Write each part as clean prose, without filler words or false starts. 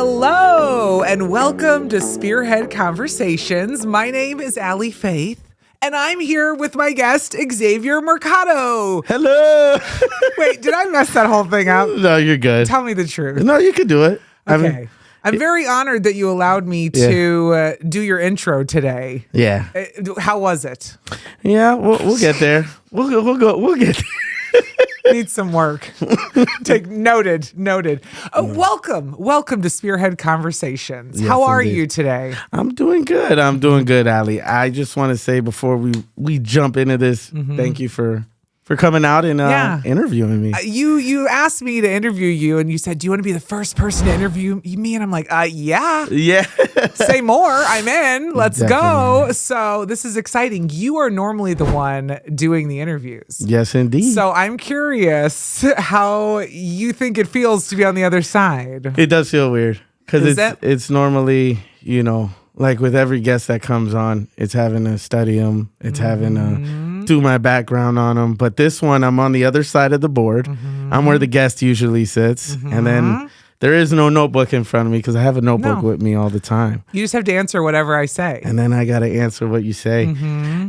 Hello, and welcome to Spearhead Conversations. My name is Allie Faith, and I'm here with my guest, Xavier Mercado. Hello. Wait, did I mess that whole thing up? No, you're good. Tell me the truth. No, you can do it. Okay. I'm very honored that you allowed me to do your intro today. Yeah. How was it? Yeah, we'll get there. We'll get there. Need some work. Noted. Welcome to Spearhead Conversations. Yes, How are indeed. you today? I'm doing good, Allie. I just want to say before we jump into this, thank you for coming out and interviewing me. You asked me to interview you, and you said, "Do you want to be the first person to interview me?" And I'm like, yeah. Yeah. Say more. I'm in. Let's go. Definitely. So this is exciting. You are normally the one doing the interviews. Yes, indeed. So I'm curious how you think it feels to be on the other side. It does feel weird because Is it's normally, like with every guest that comes on, it's having to study them. It's having to do my background on them. But this one, I'm on the other side of the board. I'm where the guest usually sits. And then there is no notebook in front of me because I have a notebook with me all the time. You just have to answer whatever I say. And then I got to answer what you say.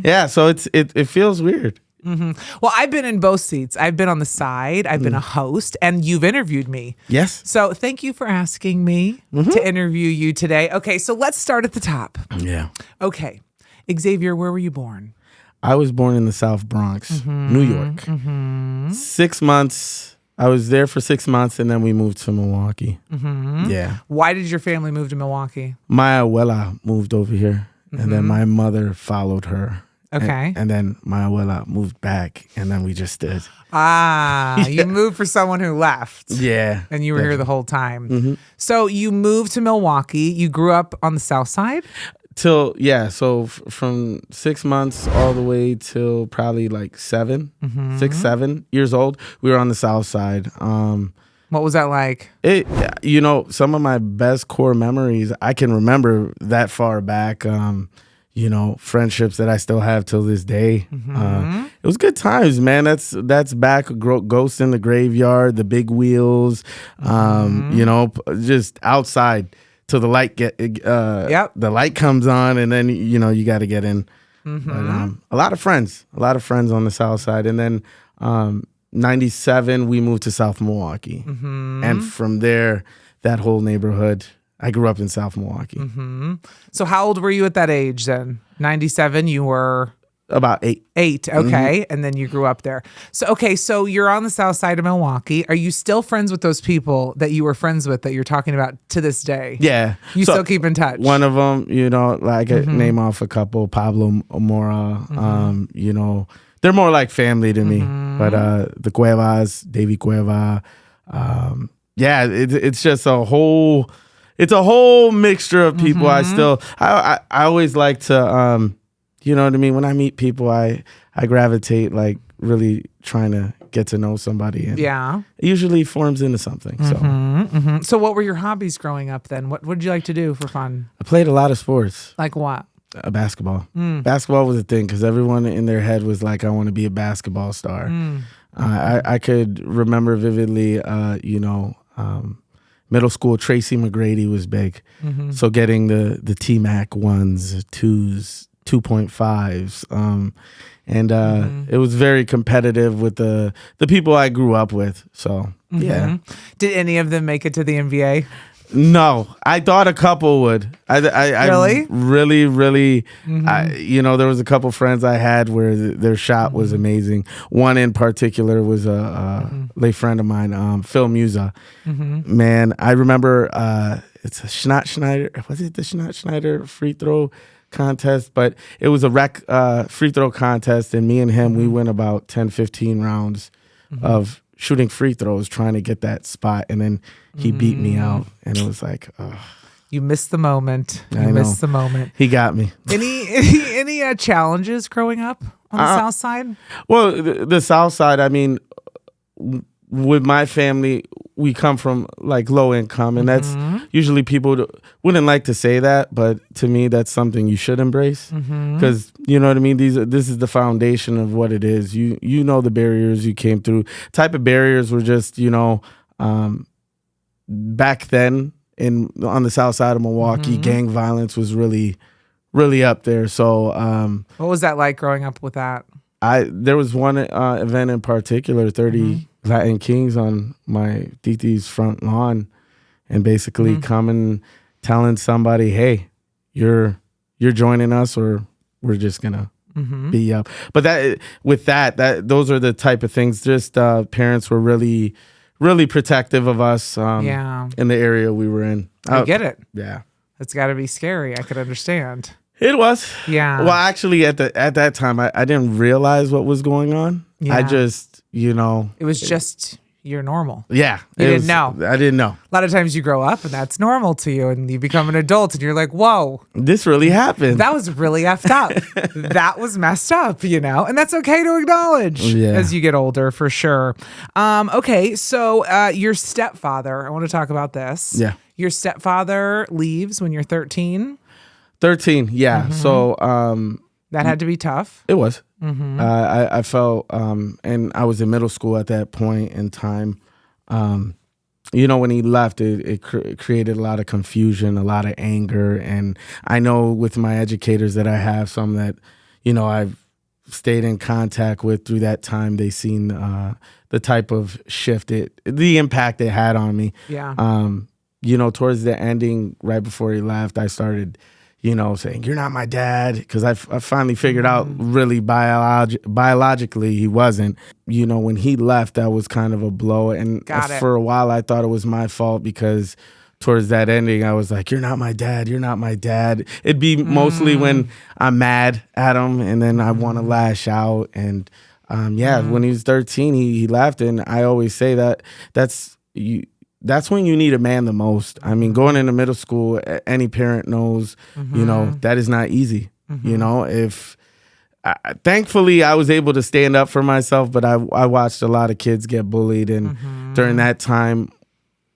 Yeah, so it feels weird. Well, I've been in both seats. I've been on the side. I've been a host, and you've interviewed me. Yes. So thank you for asking me to interview you today. Okay, so let's start at the top. Yeah. Okay. Xavier, where were you born? I was born in the South Bronx, New York. 6 months. I was there for 6 months, and then we moved to Milwaukee. Yeah. Why did your family move to Milwaukee? My abuela moved over here, and then my mother followed her. Okay. And then my abuela moved back, and then we just did. You moved for someone who left. Yeah. And you were here the whole time. So you moved to Milwaukee. You grew up on the South Side? So from 6 months all the way till probably like 7 years old, we were on the South Side. What was that like? Some of my best core memories, I can remember that far back. Friendships that I still have till this day. It was good times, man. That's back. Ghosts in the Graveyard, the big wheels, just outside till the light the light comes on, and then you got to get in. But, a lot of friends on the South Side, and then 97 we moved to South Milwaukee, and from there that whole neighborhood. I grew up in South Milwaukee. So how old were you at that age then? 97, you were? About 8. 8, okay. And then you grew up there. So you're on the South Side of Milwaukee. Are you still friends with those people that you were friends with that you're talking about to this day? Yeah. You still keep in touch? One of them, I could name off a couple, Pablo Mora, they're more like family to me. But the Cuevas, Davey Cueva, it's just a whole... It's a whole mixture of people. I always like to, you know what I mean? When I meet people, I gravitate like really trying to get to know somebody. And it usually forms into something. So what were your hobbies growing up then? What did you like to do for fun? I played a lot of sports. Like what? Basketball. Basketball was a thing because everyone in their head was like, I want to be a basketball star. I could remember vividly, middle school, Tracy McGrady was big. So getting the T-Mac 1s, 2s, 2.5s. It was very competitive with the people I grew up with. So, yeah. Did any of them make it to the NBA? No, I thought a couple would. Really? Really. There was a couple friends I had where their shot was amazing. One in particular was a late friend of mine, Phil Musa. Man, I remember it's a Schneider. Was it the Schneider free throw contest? But it was a rec free throw contest, and me and him, we went about 10, 15 rounds of shooting free throws, trying to get that spot, and then he beat me out, and it was like, you missed the moment. Missed the moment. He got me. Any challenges growing up on the South Side? Well, the South Side, I mean, with my family, we come from like low income, and that's usually people wouldn't like to say that, but to me, that's something you should embrace because you know what I mean. This is the foundation of what it is. You know the barriers you came through. Type of barriers were just back then. on the south side of Milwaukee. Gang violence was really, really up there. So what was that like growing up with that? There was one event in particular, 30 Latin Kings on my titi's front lawn, and basically coming, telling somebody, hey, you're joining us, or we're just gonna be up. But those are the type of things. Just parents were really, really protective of us in the area we were in. I get it. Yeah. It's got to be scary. I could understand. It was. Yeah. Well, actually, at that time, I didn't realize what was going on. Yeah. I just, It was just you're normal. Yeah. You didn't know. I didn't know. A lot of times you grow up and that's normal to you, and you become an adult and you're like, whoa. This really happened. That was really effed up. That was messed up, and that's okay to acknowledge as you get older, for sure. Okay, so your stepfather, I want to talk about this. Yeah. Your stepfather leaves when you're 13. 13, yeah. So that had to be tough. it was. I felt, and I was in middle school at that point in time. When he left, it created a lot of confusion, a lot of anger. And I know with my educators that I have, some that, I've stayed in contact with through that time, they seen the type of shift, the impact it had on me. Yeah. Towards the ending, right before he left, I started, saying, you're not my dad. Because I finally figured out really biologically he wasn't. When he left, that was kind of a blow. And for a while, I thought it was my fault because towards that ending, I was like, you're not my dad. You're not my dad. It'd be mostly when I'm mad at him and then I want to lash out. And when he was 13, he left. And I always say that's when you need a man the most. I mean, going into middle school, any parent knows, that is not easy. Thankfully, I was able to stand up for myself, but I watched a lot of kids get bullied. And during that time,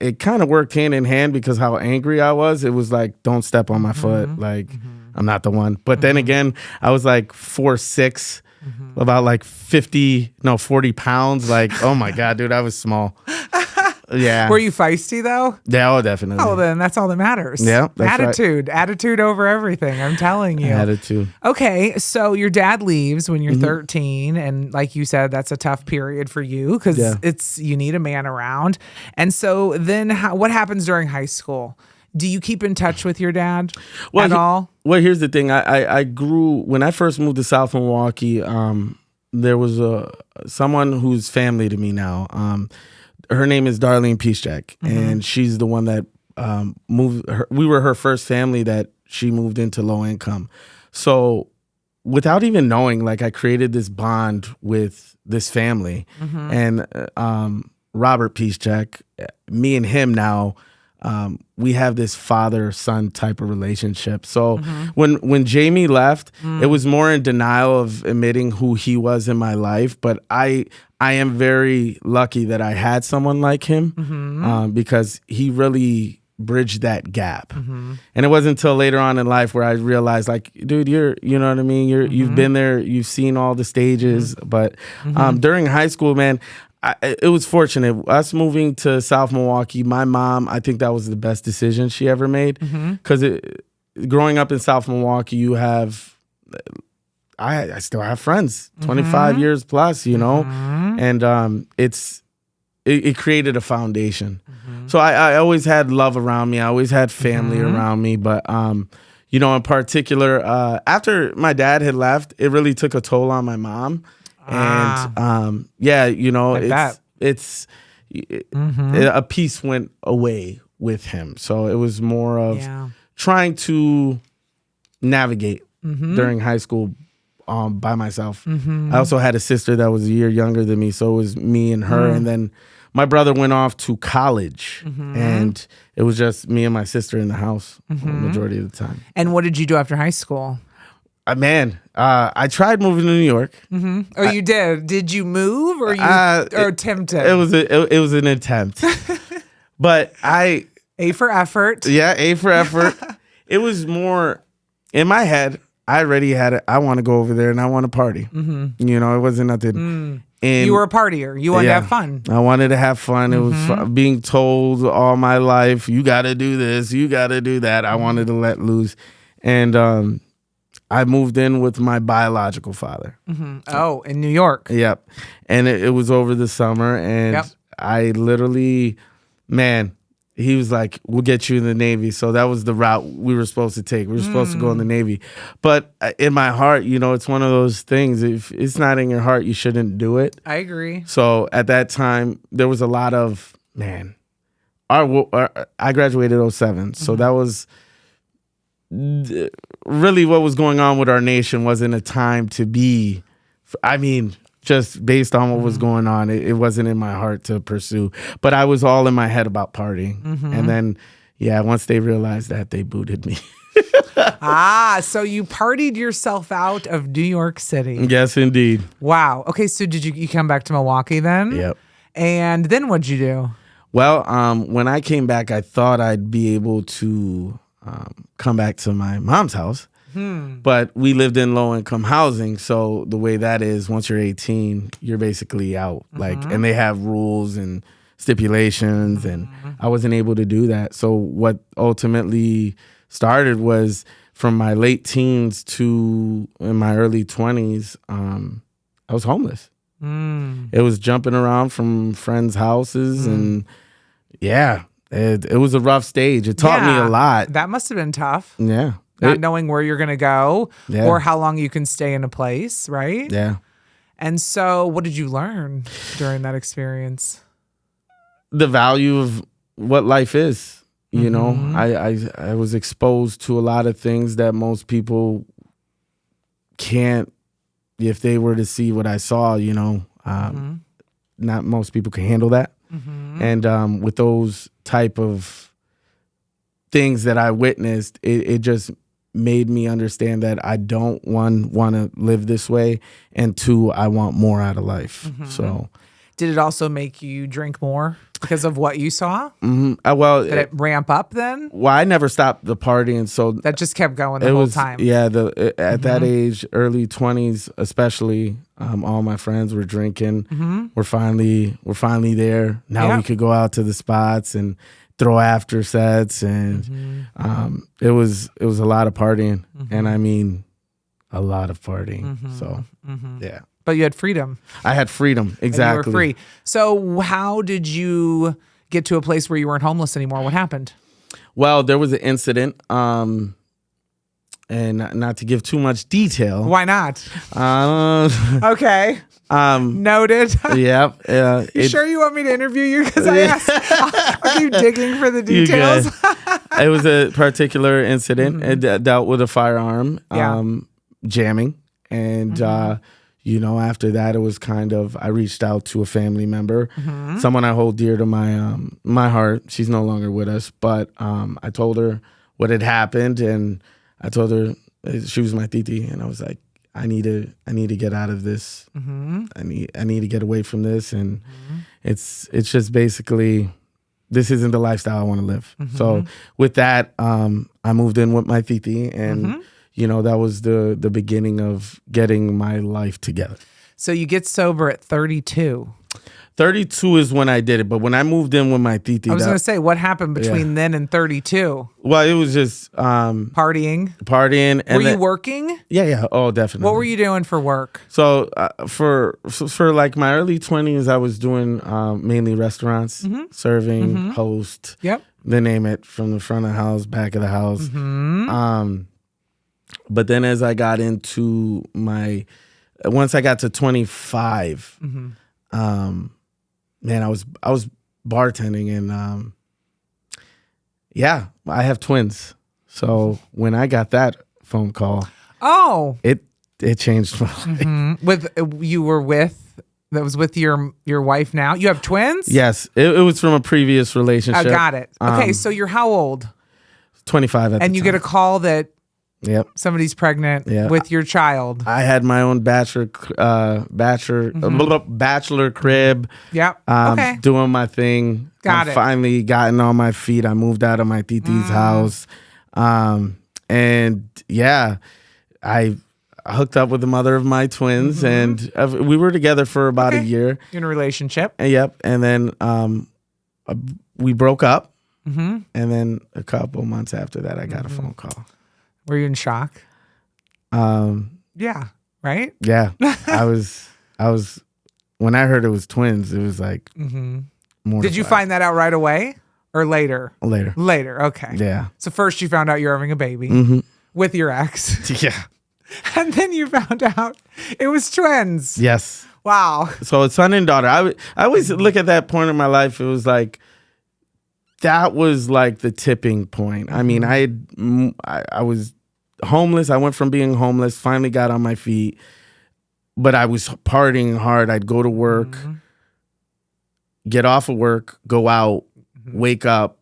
it kind of worked hand in hand because how angry I was. It was like, don't step on my foot. Like, I'm not the one. But then again, I was like 4'6", about like 40 pounds. Like, oh my God, dude, I was small. Yeah. Were you feisty though? Yeah, definitely. Oh, then that's all that matters. Yeah, that's attitude. Right. Attitude over everything. I'm telling you. Attitude. Okay, so your dad leaves when you're 13, and like you said, that's a tough period for you because you need a man around. And so then, what happens during high school? Do you keep in touch with your dad at all? Well, here's the thing. I grew when I first moved to South Milwaukee. There was someone who's family to me now. Her name is Darlene Piszczek, and she's the one that moved. We were her first family that she moved into low income. So without even knowing, like, I created this bond with this family. And Robert Piszczek, me and him now, we have this father-son type of relationship. So when Jamie left, it was more in denial of admitting who he was in my life. But I am very lucky that I had someone like him because he really bridged that gap. And it wasn't until later on in life where I realized, like, dude, you know what I mean? You've been there, you've seen all the stages. But during high school, man, it was fortunate. Us moving to South Milwaukee, my mom, I think that was the best decision she ever made. Because growing up in South Milwaukee, you have, I still have friends, 25 years plus, and it created a foundation. So I always had love around me. I always had family around me. But, in particular, after my dad had left, it really took a toll on my mom. And a piece went away with him. So it was more of trying to navigate during high school by myself. I also had a sister that was a year younger than me, so it was me and her. And then my brother went off to college, and it was just me and my sister in the house the majority of the time. And what did you do after high school? I tried moving to New York. Oh, you did? Did you move or attempted? It was an attempt, but A for effort. Yeah, A for effort. It was more in my head. I already had it. I want to go over there and I want to party. It wasn't nothing. And you were a partier. You wanted to have fun. I wanted to have fun. It was being told all my life, you got to do this, you got to do that. I wanted to let loose. And I moved in with my biological father. Oh, in New York. Yep. And it was over the summer. And I literally, man, he was like, we'll get you in the Navy. So that was the route we were supposed to take. We were supposed to go in the Navy. But in my heart, you know, it's one of those things. If it's not in your heart, you shouldn't do it. I agree. So at that time, there was a lot of, man, I graduated 07. So that was really what was going on with our nation. Wasn't a time to be, just based on what was going on, it wasn't in my heart to pursue. But I was all in my head about partying. And then, once they realized that, they booted me. So you partied yourself out of New York City. Yes, indeed. Wow. Okay, so did you come back to Milwaukee then? Yep. And then what'd you do? Well, when I came back, I thought I'd be able to come back to my mom's house. But we lived in low-income housing, so the way that is, once you're 18, you're basically out. And they have rules and stipulations, and I wasn't able to do that. So what ultimately started was from my late teens to in my early 20s, I was homeless. It was jumping around from friends' houses, and it was a rough stage. It taught me a lot. That must have been tough. Yeah. Not knowing where you're going to go or how long you can stay in a place, right? Yeah. And so what did you learn during that experience? The value of what life is. You know, I was exposed to a lot of things that most people can't, if they were to see what I saw, you know, not most people can handle that. And with those type of things that I witnessed, it just made me understand that I don't want to live this way, and two, I want more out of life. So, did it also make you drink more because of what you saw? Well, did it ramp up then? Well, I never stopped the partying, so that just kept going the whole time. Yeah, at that age, early 20s, especially, all my friends were drinking. We're finally there. Now we could go out to the spots and throw after sets, and it was a lot of partying, and I mean a lot of partying. So yeah. But you had freedom. I had freedom, exactly. And you were free. So how did you get to a place where you weren't homeless anymore? What happened? Well, there was an incident, and not to give too much detail. Why not? Okay. Noted. Yeah. You sure you want me to interview you? Because I asked. I'll keep digging for the details. It was a particular incident. It dealt with a firearm, jamming. And, you know, after that, it was kind of, I reached out to a family member, someone I hold dear to my heart. She's no longer with us. But I told her what had happened. And I told her, she was my titi. And I was like, I need to get out of this. I need to get away from this, and it's just basically, this isn't the lifestyle I want to live. So with that, I moved in with my titi, and you know, that was the beginning of getting my life together. So you get sober at 32. 32 is when I did it, but when I moved in with my titi, I was going to say, what happened between then and 32? Well, it was just partying. And were you working? Yeah. Oh, definitely. What were you doing for work? So for like my early 20s, I was doing mainly restaurants, serving, host. Yep. They name it, from the front of the house, back of the house. But then as I got into once I got to 25, man, I was bartending, and I have twins. So when I got that phone call, it changed my life. That was with your wife now? You have twins? Yes, it was from a previous relationship. I got it. Okay, so you're how old? 25 at the time. And you get a call that somebody's pregnant with your child. I had my own bachelor crib. Okay. Doing my thing. Got it. Finally gotten on my feet. I moved out of my titi's house. And I hooked up with the mother of my twins, and we were together for about a year. In a relationship. Yep. And then we broke up. And then a couple months after that, I got a phone call. Were you in shock? Yeah. Right? Yeah. I was when I heard it was twins, it was like mortified. Did you find that out right away or later? Later. Okay. Yeah. So first you found out you're having a baby with your ex. Yeah. And then you found out it was twins. Yes. Wow. So it's son and daughter. I always look at that point in my life. It was like, that was like the tipping point. I mean, I was homeless. I went from being homeless, finally got on my feet, but I was partying hard. I'd go to work, get off of work, go out, wake up.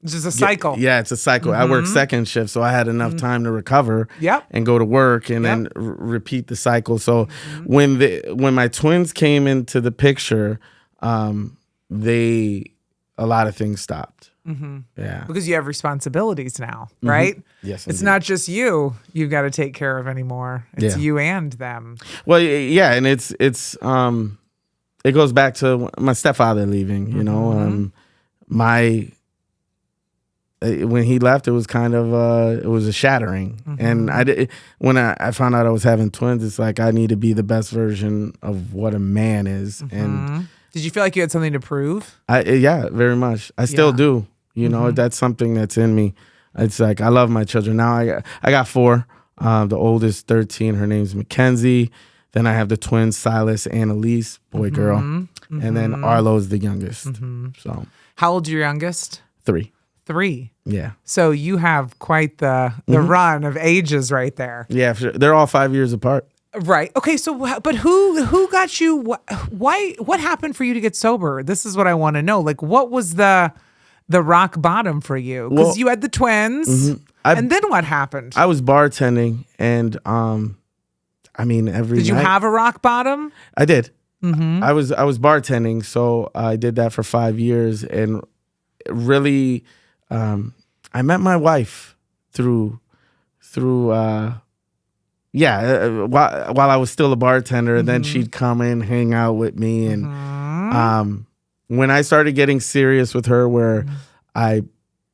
It's just a cycle. Yeah, it's a cycle. I worked second shift, so I had enough time to recover and go to work and then repeat the cycle. So when my twins came into the picture, a lot of things stopped. Yeah. Because you have responsibilities now, right? Yes. It's not just you you've got to take care of anymore. It's you and them. Well, yeah. And it goes back to my stepfather leaving, you know, when he left, it was kind of, it was a shattering. And when I found out I was having twins, it's like, I need to be the best version of what a man is. And did you feel like you had something to prove? Yeah, very much. I still do. You know, that's something that's in me. It's like, I love my children. Now I got 4. The oldest, 13. Her name's Mackenzie. Then I have the twins, Silas and Elise, boy, girl. And then Arlo's the youngest. So, how old's your youngest? 3. 3. Yeah. So you have quite the run of ages right there. Yeah, for sure. They're all 5 years apart. Right. Okay. So, but who got you? Why? What happened for you to get sober? This is what I want to know. Like, what was the rock bottom for you? Because you had the twins, and then what happened? I was bartending, and I mean, every did you night, have a rock bottom? I did. I was bartending, so I did that for 5 years, and really, I met my wife through. While I was still a bartender, and then she'd come in, hang out with me. And when I started getting serious with her, where I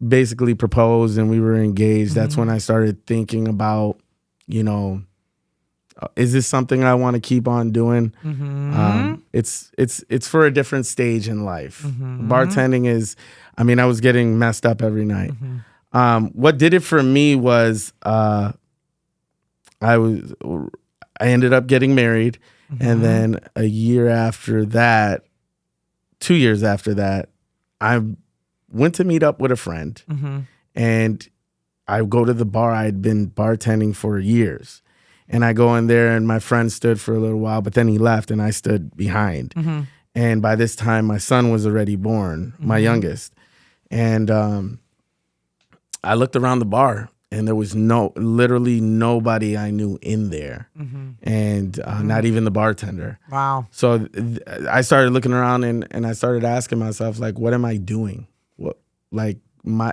basically proposed and we were engaged, that's when I started thinking about, you know, is this something I want to keep on doing? It's for a different stage in life. Bartending is, I mean, I was getting messed up every night. What did it for me was, I ended up getting married, and then a year after that, 2 years after that, I went to meet up with a friend, and I go to the bar. I'd been bartending for years, and I go in there, and my friend stood for a little while, but then he left, and I stood behind. And by this time, my son was already born, my youngest, and I looked around the bar. And there was literally nobody I knew in there, and not even the bartender. Wow. So I started looking around, and I started asking myself, like, what am I doing? What, like,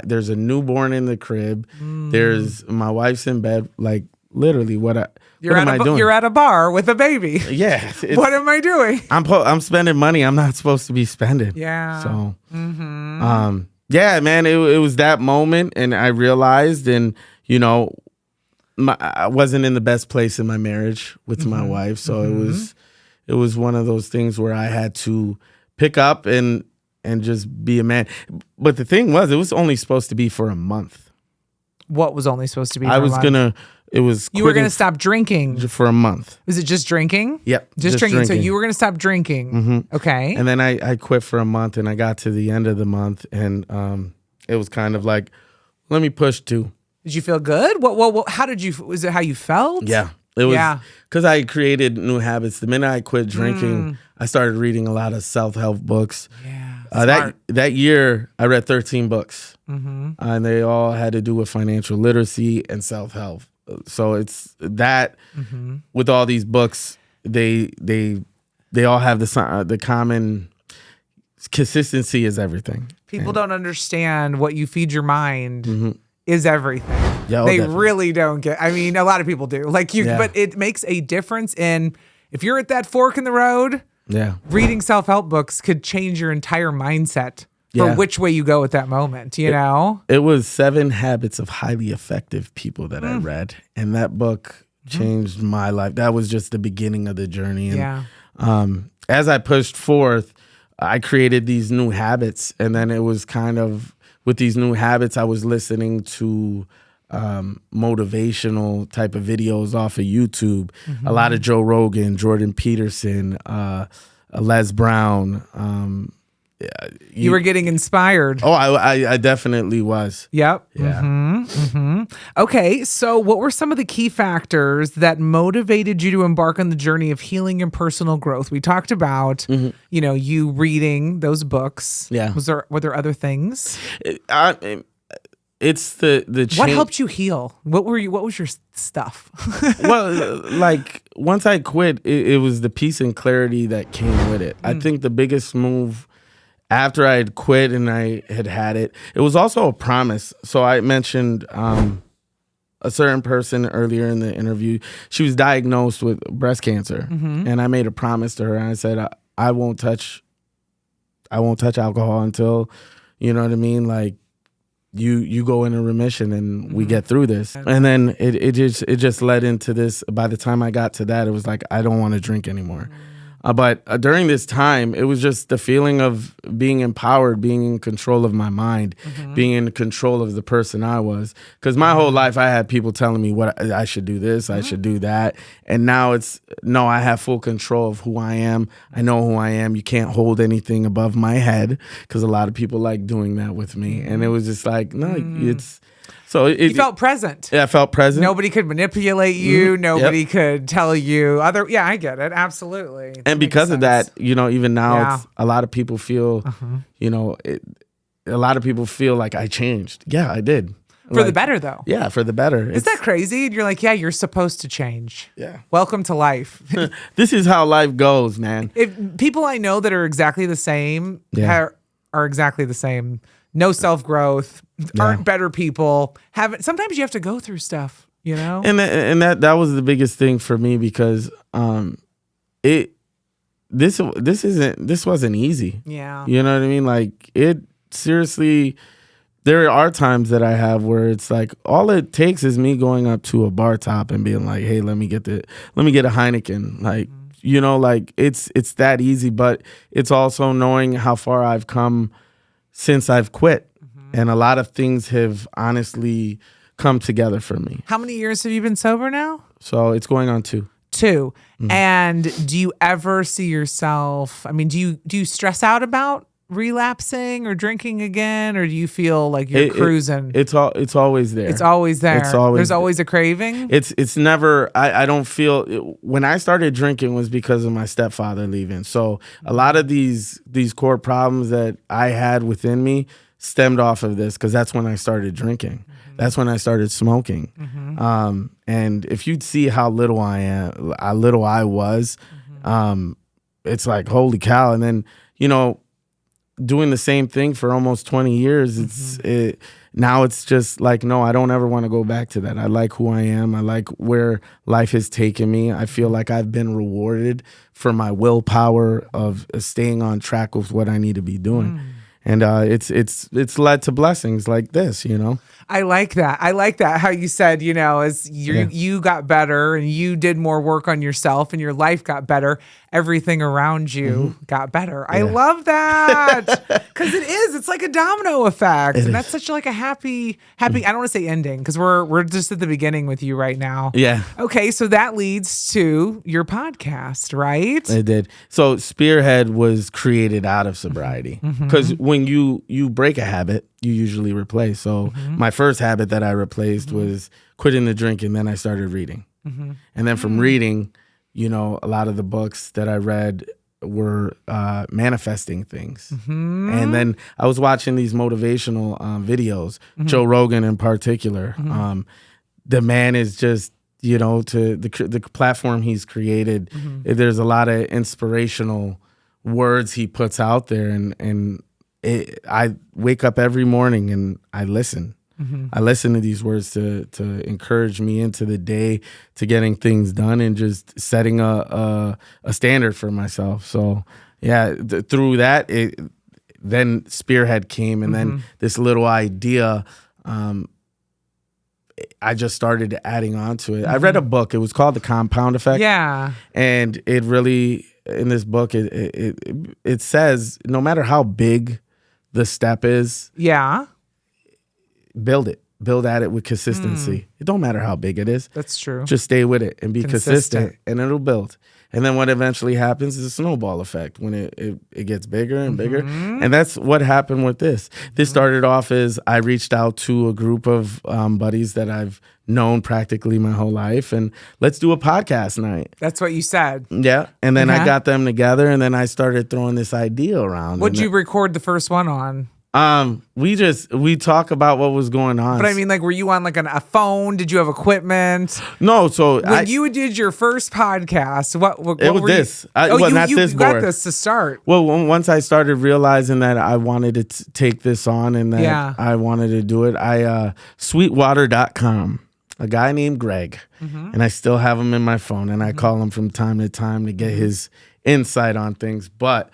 there's a newborn in the crib. There's my wife's in bed. Like, literally, what am I doing? You're at a bar with a baby. Yeah. What am I doing? I'm spending money I'm not supposed to be spending. Yeah. So, yeah, man, it was that moment, and I realized, and you know, I wasn't in the best place in my marriage with my wife, so it was one of those things where I had to pick up and just be a man. But the thing was, it was only supposed to be for a month. What was only supposed to be? You were gonna stop drinking for a month. Was it just drinking? Yep, just drinking. So you were gonna stop drinking. Okay. And then I quit for a month, and I got to the end of the month, and it was kind of like, let me push 2. Did you feel good? What? How did you? Was it how you felt? Yeah, it was. Yeah, because I created new habits. The minute I quit drinking, I started reading a lot of self-help books. Yeah. That year, I read 13 books, and they all had to do with financial literacy and self-help. So it's that with all these books, they all have the common consistency is everything. People don't understand what you feed your mind is everything. Yeah, they definitely. really don't get. I mean, a lot of people do. Like you, but it makes a difference in if you're at that fork in the road. Yeah. Reading self-help books could change your entire mindset for which way you go at that moment. You know, it was 7 Habits of Highly Effective People that I read, and that book changed my life. That was just the beginning of the journey. And as I pushed forth, I created these new habits, and then it was kind of with these new habits, I was listening to motivational type of videos off of YouTube. A lot of Joe Rogan, Jordan Peterson, Les Brown. You were getting inspired. Oh, I definitely was. Yep. Yeah. Okay, so what were some of the key factors that motivated you to embark on the journey of healing and personal growth? We talked about, you reading those books. Yeah. Were there other things? It's the What helped you heal? What was your stuff? Well, like once I quit, it was the peace and clarity that came with it. I think the biggest move after I had quit and I had it, it was also a promise. So I mentioned a certain person earlier in the interview. She was diagnosed with breast cancer, and I made a promise to her. And I said, I won't touch alcohol until, you know what I mean, like you go into remission and we get through this. And then it just led into this. By the time I got to that, it was like I don't want to drink anymore. But during this time, it was just the feeling of being empowered, being in control of my mind, being in control of the person I was. Because my whole life, I had people telling me what I should do this, I should do that. And now no, I have full control of who I am. I know who I am. You can't hold anything above my head because a lot of people like doing that with me. And it was just like, no, it's... So you felt present. Yeah, I felt present. Nobody could manipulate you. Nobody could tell you other. Yeah, I get it. Absolutely. And because of that, even now, it's, a lot of people feel, a lot of people feel like I changed. Yeah, I did. For the better, though. Yeah, for the better. Isn't that crazy? And you're like, yeah, you're supposed to change. Yeah. Welcome to life. This is how life goes, man. If people I know that are exactly the same are exactly the same. No self-growth, aren't better people. Sometimes you have to go through stuff, And that was the biggest thing for me because this wasn't easy. Yeah. You know what I mean? Like it seriously, there are times that I have where it's like all it takes is me going up to a bar top and being like, "Hey, let me get a Heineken." Like, like it's that easy, but it's also knowing how far I've come since I've quit. And a lot of things have honestly come together for me. How many years have you been sober now? So it's going on 2. 2. And do you ever see yourself, I mean, do you stress out about relapsing or drinking again, or do you feel like you're cruising? It's always there. It's always there. There's always a craving. It's never. I don't feel when I started drinking was because of my stepfather leaving. So a lot of these core problems that I had within me stemmed off of this because that's when I started drinking. That's when I started smoking. And if you'd see how little I was, it's like holy cow. And then doing the same thing for almost 20 years, now it's just like, no, I don't ever want to go back to that. I like who I am. I like where life has taken me. I feel like I've been rewarded for my willpower of staying on track with what I need to be doing. And it's led to blessings like this, I like that. I like that. How you said, as you got better and you did more work on yourself and your life got better, everything around you got better. I love that because it's like a domino effect. And that's such like a happy, I don't want to say ending because we're just at the beginning with you right now. Yeah. Okay. So that leads to your podcast, right? It did. So Spearhead was created out of sobriety because when you break a habit, you usually replace. So my first habit that I replaced was quitting the drink, and then I started reading. And then from reading, a lot of the books that I read were manifesting things. And then I was watching these motivational videos, Joe Rogan in particular. The man is just, to the platform he's created, there's a lot of inspirational words he puts out there, and I wake up every morning and I listen. I listen to these words to encourage me into the day, to getting things done, and just setting a standard for myself. So yeah, through that, then Spearhead came, and then this little idea, I just started adding on to it. I read a book. It was called The Compound Effect. Yeah. And it really, in this book, it says no matter how big the step is, Yeah. build it. Build at it with consistency. It don't matter how big it is. That's true. Just stay with it and be Consistent. consistent, and it'll build. And then what eventually happens is a snowball effect when it gets bigger and bigger. And that's what happened with this. This started off as I reached out to a group of buddies that I've known practically my whole life, and let's do a podcast night. That's what you said. Yeah. And then I got them together, and then I started throwing this idea around. What'd you record the first one on? We talk about what was going on. But I mean, like, were you on like a phone? Did you have equipment? No, so when you did your first podcast, what it was this. You got this to start. Well, once I started realizing that I wanted to take this on and that I wanted to do it, sweetwater.com, a guy named Greg, and I still have him in my phone, and I call him from time to time to get his insight on things. But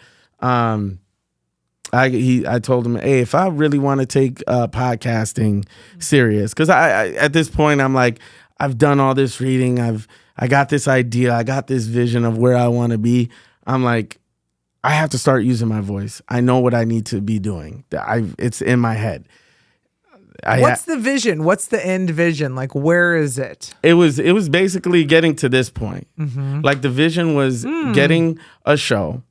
I told him, hey, if I really want to take podcasting serious, because I at this point I'm like, I've done all this reading, I got this idea, I got this vision of where I want to be. I'm like, I have to start using my voice. I know what I need to be doing. It's in my head. What's the vision? What's the end vision? Like, where is it? It was basically getting to this point. Like the vision was getting a show,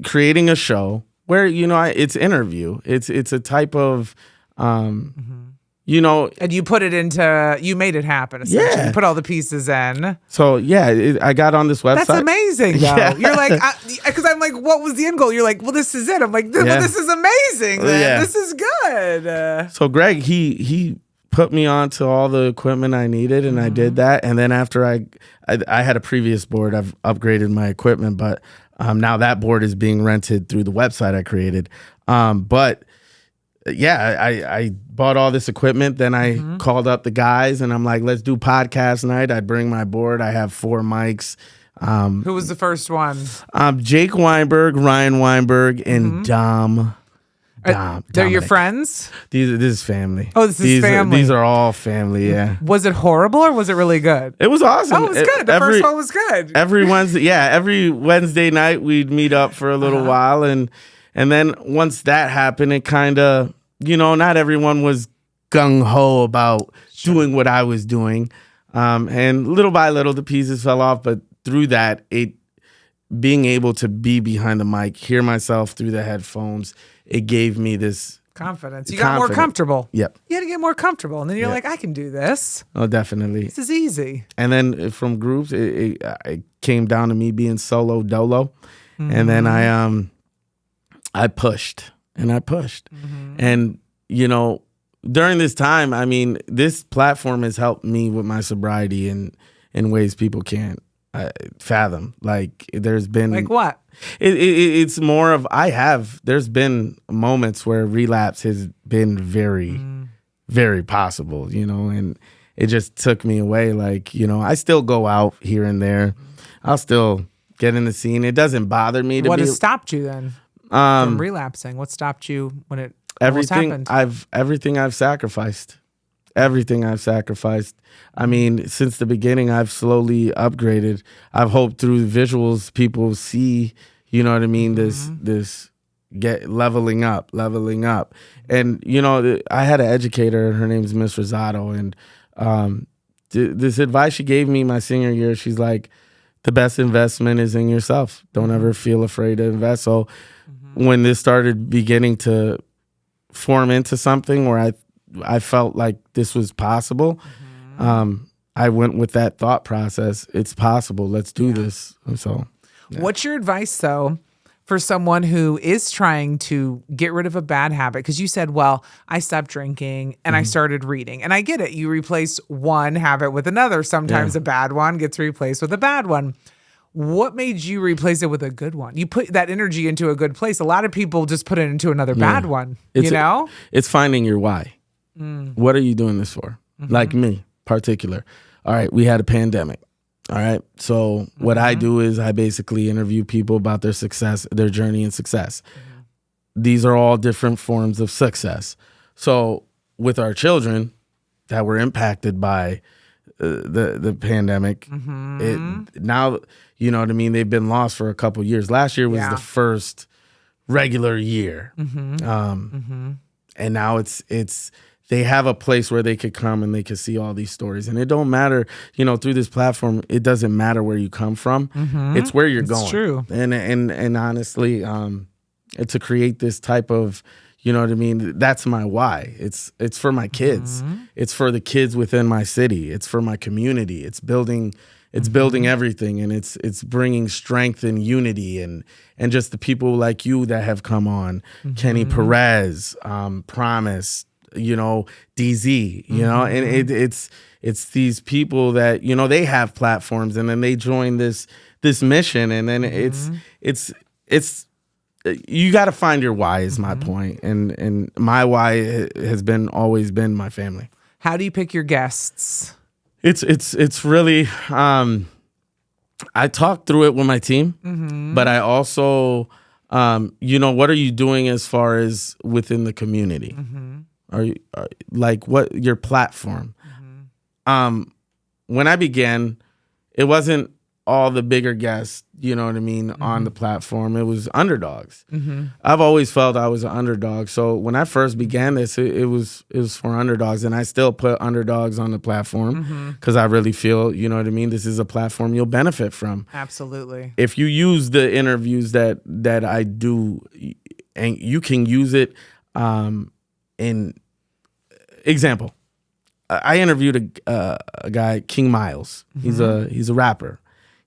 creating a show. Where, it's interview. It's a type of, And you put it into, you made it happen, essentially. Yeah. You put all the pieces in. So, I got on this website. That's amazing, though. Yeah. You're like, because I'm like, what was the end goal? You're like, well, this is it. I'm like, well, this is amazing, man. Yeah. This is good. So, Greg, he put me onto all the equipment I needed, and I did that. And then after I had a previous board, I've upgraded my equipment, but now that board is being rented through the website I created. But I bought all this equipment. Then I called up the guys, and I'm like, let's do podcast night. I'd bring my board. I have 4 mics. Who was the first one? Jake Weinberg, Ryan Weinberg, and Dom. They're your friends? This is family. Oh, this is family. These are all family, yeah. Was it horrible or was it really good? It was awesome. Oh, it was good. The first one was good. Every Wednesday night we'd meet up for a little while, and then once that happened, it kind of, not everyone was gung-ho about doing what I was doing. And little by little the pieces fell off, but through that, being able to be behind the mic, hear myself through the headphones, it gave me this confidence. You got more comfortable. Yep. You had to get more comfortable. And then you're like, I can do this. Oh, definitely. This is easy. And then from groups, it came down to me being solo dolo. And then I pushed and I pushed. And, during this time, I mean, this platform has helped me with my sobriety in ways people can't fathom. Like, there's been... Like what? It's more of there's been moments where relapse has been very, very possible, and it just took me away. Like, I still go out here and there. I'll still get in the scene. It doesn't bother me to What has stopped you then from relapsing? What stopped you when it almost happened? Everything I've sacrificed. Everything I've sacrificed. I mean, since the beginning, I've slowly upgraded. I've hoped through the visuals, people see, you know what I mean? This get leveling up. And, I had an educator, her name's Miss Rosado. And this advice she gave me my senior year, she's like, the best investment is in yourself. Don't ever feel afraid to invest. So when this started beginning to form into something where I felt like this was possible. I went with that thought process. It's possible. Let's do this. And so, What's your advice, though, for someone who is trying to get rid of a bad habit? Because you said, well, I stopped drinking and I started reading. And I get it. You replace one habit with another. Sometimes a bad one gets replaced with a bad one. What made you replace it with a good one? You put that energy into a good place. A lot of people just put it into another bad one, It's finding your why. What are you doing this for? Like me, particular. All right, we had a pandemic. All right. So what I do is I basically interview people about their success, their journey and success. These are all different forms of success. So with our children that were impacted by the pandemic, now, you know what I mean? They've been lost for a couple years. Last year was the first regular year. And now it's they have a place where they could come and they could see all these stories. And it don't matter, you know, through this platform, it doesn't matter where you come from. It's where you're going. True. And honestly, to create this type of, you know what I mean? That's my why. It's for my kids. It's for the kids within my city. It's for my community. It's building everything, and it's bringing strength and unity and just the people like you that have come on, Kenny Perez, Promise, you know, DZ, you know, and it's these people that, you know, they have platforms and then they join this mission, and then it's you got to find your why is my point, and my why has always been my family. How do you pick your guests? It's really I talk through it with my team, but I also you know, what are you doing as far as within the community? Are like what your platform? When I began, it wasn't all the bigger guests, you know what I mean, on the platform. It was underdogs. I've always felt I was an underdog. So when I first began this, it was for underdogs, and I still put underdogs on the platform because I really feel, you know what I mean, this is a platform you'll benefit from. Absolutely. If you use the interviews that I do, and you can use it in example. I interviewed a guy, King Miles. He's a rapper.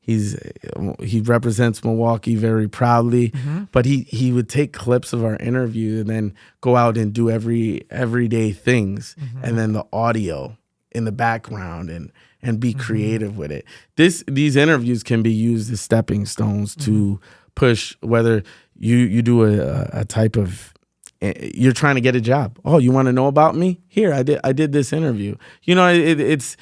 He represents Milwaukee very proudly, but he would take clips of our interview and then go out and do everyday things, and then the audio in the background and be creative with it. These interviews can be used as stepping stones to push, whether you do a type of, you're trying to get a job. Oh, you want to know about me? Here, I did this interview. You know, it's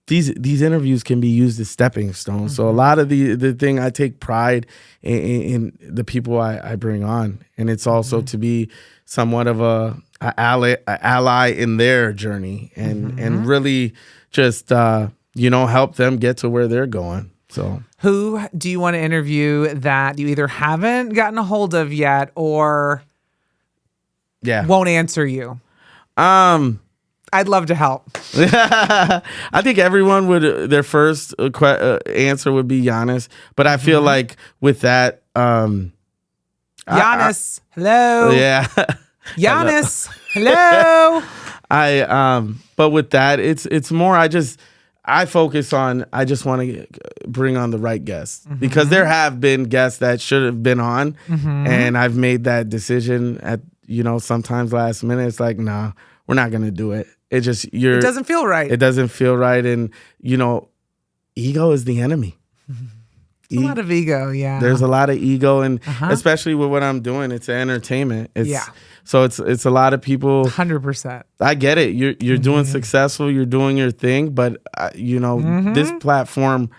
these interviews can be used as stepping stones. So a lot of the thing, I take pride in the people I bring on, and it's also to be somewhat of a ally in their journey, and really just you know, help them get to where they're going. So who do you want to interview that you either haven't gotten a hold of yet or won't answer you? I'd love to help. I think everyone would, their first answer would be Giannis, but I feel like with that, Giannis, hello. Yeah. Giannis, hello. But with that, it's more, I focus on, I just want to bring on the right guests, because there have been guests that should have been on, and I've made that decision at, you know, sometimes last minute. It's like, nah, we're not going to do it. It doesn't feel right. It doesn't feel right. And, you know, ego is the enemy. A lot of ego, yeah. There's a lot of ego, and especially with what I'm doing, it's entertainment. So it's a lot of people. 100%. I get it. You're doing successful. You're doing your thing, but you know, this platform,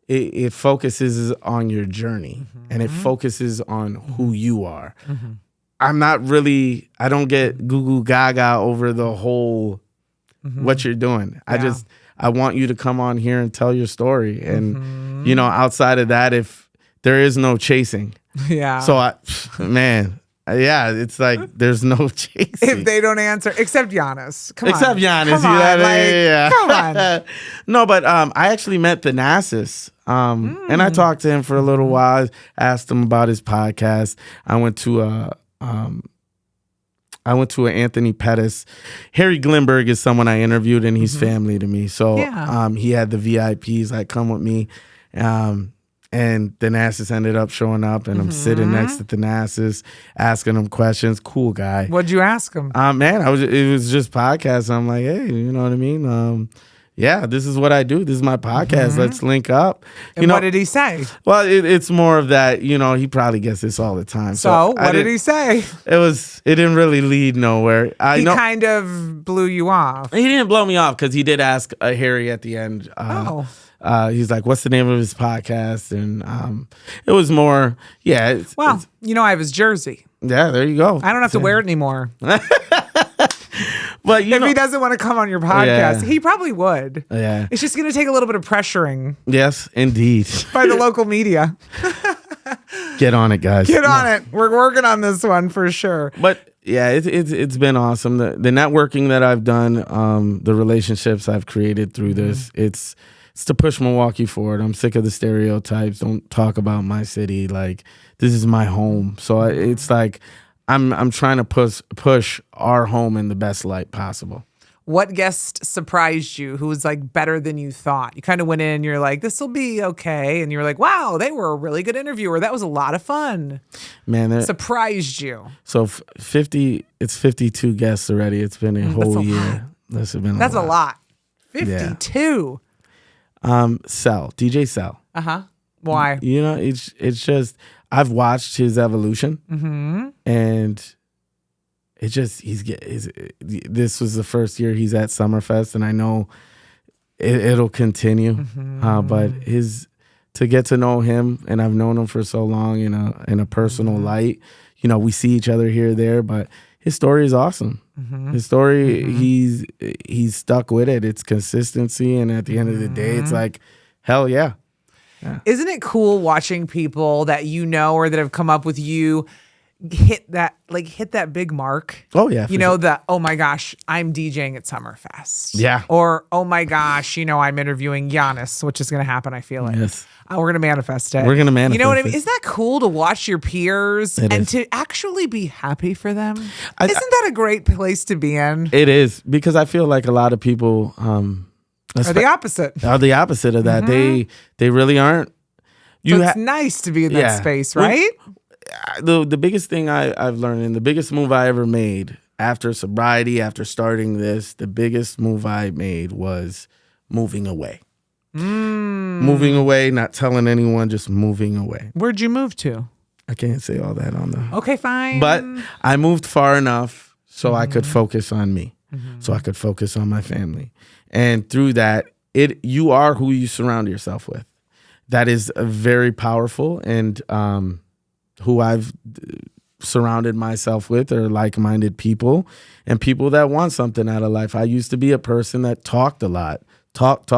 it focuses on your journey, and it focuses on who you are. I don't get goo gaga over the whole what you're doing. I want you to come on here and tell your story. And, you know, outside of that, if there is no chasing. Yeah. So it's like there's no chasing. If they don't answer, except Giannis. Come on. Giannis. Come on. No, but I actually met the Thanasis. And I talked to him for a little while. I asked him about his podcast. I went to an Anthony Pettis. Harry Glenberg is someone I interviewed, and he's family to me. So he had the VIPs that come with me. And Thanasis ended up showing up, and I'm sitting next to Thanasis, asking him questions. Cool guy. What'd you ask him? Man, it was just podcast. I'm like, hey, you know what I mean? yeah, this is what I do. This is my podcast. Let's link up. And what did he say? Well, it's more of that, he probably gets this all the time. So what did he say? It didn't really lead nowhere. He kind of blew you off. He didn't blow me off because he did ask Harry at the end. He's like, what's the name of his podcast? And it was more, I have his jersey. Yeah, there you go. I don't have to wear it anymore. But if he doesn't want to come on your podcast, he probably would. Yeah. It's just going to take a little bit of pressuring. Yes, indeed. By the local media. Get on it, guys. Get on it. We're working on this one for sure. But yeah, it's been awesome. The networking that I've done, the relationships I've created through this, it's to push Milwaukee forward. I'm sick of the stereotypes. Don't talk about my city. Like, this is my home. So it's like, I'm trying to push our home in the best light possible. What guest surprised you who was like better than you thought? You kind of went in, you're like, this will be okay. And you're like, wow, they were a really good interviewer. That was a lot of fun. Man, surprised you. So 52 guests already. It's been a whole year. That's a lot. 52. DJ Cell. Why? It's just, I've watched his evolution, and it just this was the first year he's at Summerfest, and I know it'll continue. But to get to know him, and I've known him for so long in a personal light. We see each other here or there, but his story is awesome. His story, he's stuck with it. It's consistency, and at the end of the day, it's like, hell yeah. Yeah. Isn't it cool watching people that or that have come up with you hit that big mark? Oh yeah. Oh my gosh, I'm DJing at Summerfest. Yeah. Or oh my gosh, I'm interviewing Giannis, which is going to happen. I feel like. Yes. We're going to manifest it. We're going to manifest. You know what I mean? Isn't that cool to watch your peers to actually be happy for them? Isn't that a great place to be in? It is, because I feel like a lot of people are the opposite. Are the opposite of that. They really aren't. It's nice to be in that space, right? The biggest thing I've learned, and the biggest move I ever made after sobriety, after starting this, the biggest move I made was moving away. Moving away, not telling anyone, just moving away. Where'd you move to? I can't say all that on the... Okay, fine. But I moved far enough so I could focus on me, so I could focus on my family. And through that, you are who you surround yourself with. That is very powerful, and who I've surrounded myself with are like-minded people and people that want something out of life. I used to be a person that talked a lot. Talk,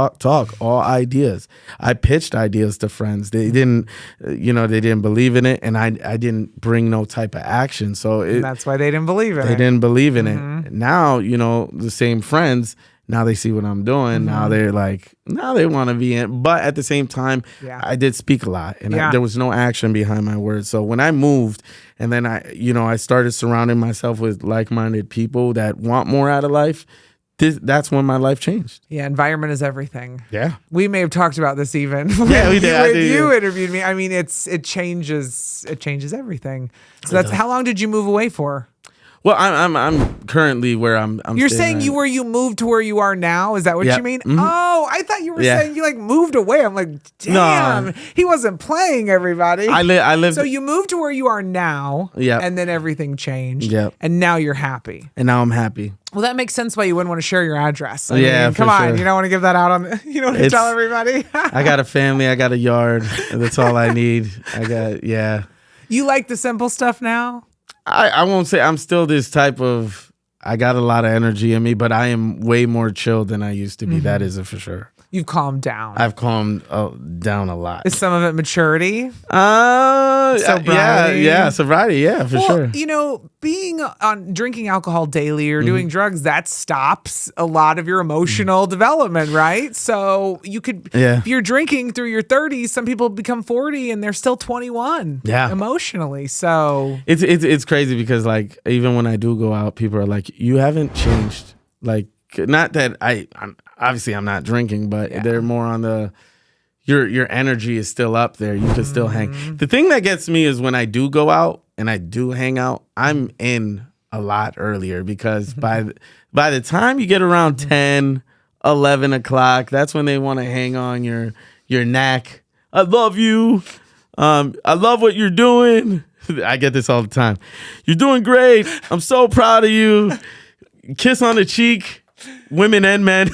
all ideas. I pitched ideas to friends. They didn't, they didn't believe in it, and I didn't bring no type of action. So that's why they didn't believe in it. They didn't believe in it. Now, the same friends, now they see what I'm doing. Now they're like, now they want to be in. But at the same time, I did speak a lot, and there was no action behind my words. So when I moved, and then I started surrounding myself with like-minded people that want more out of life, that's when my life changed. Yeah, environment is everything. Yeah. We may have talked about this even. Yeah, we did. You interviewed me. I mean, it changes everything. So how long did you move away for? Well, I'm currently where I'm You're saying you moved to where you are now? Is that what you mean? Mm-hmm. Oh, I thought you were saying you moved away. I'm like, damn, he wasn't playing, everybody. I live. So you moved to where you are now. Yeah. And then everything changed. Yeah. And now you're happy. And now I'm happy. Well, that makes sense why you wouldn't want to share your address. I mean, come on, sure. You don't want to give that out on. You don't want to tell everybody. I got a family. I got a yard. That's all I need. You like the simple stuff now? I won't say I'm still this type of, I got a lot of energy in me, but I am way more chill than I used to be. Mm-hmm. That is it for sure. You've calmed down. I've calmed down a lot. Is some of it maturity? Sobriety? Yeah, sobriety, for sure. Being on drinking alcohol daily or doing drugs, that stops a lot of your emotional development, right? So you could, if you're drinking through your 30s, some people become 40 and they're still 21 emotionally. So it's crazy because even when I do go out, people are like, you haven't changed. Not that I'm obviously I'm not drinking, but they're more on the your energy is still up there. You can still hang. The thing that gets me is when I do go out and I do hang out, I'm in a lot earlier because by the time you get around 10, 11 o'clock. That's when they want to hang on your neck. I love you. I love what you're doing. I get this all the time. You're doing great. I'm so proud of you. Kiss on the cheek, women and men.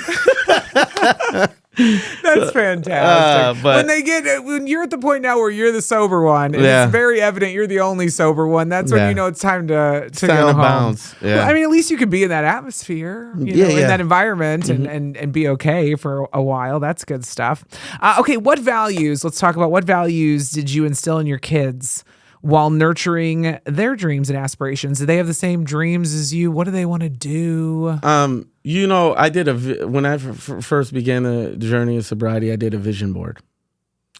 That's fantastic. But when you're at the point now where you're the sober one, and it's very evident you're the only sober one, that's when you know it's time to go home. Bounce. Yeah. Well, I mean, at least you can be in that atmosphere, you know, in that environment and be okay for a while. That's good stuff. Okay, let's talk about what values did you instill in your kids while nurturing their dreams and aspirations? Do they have the same dreams as you? What do they want to do? You know, I did when I first began the journey of sobriety, I did a vision board.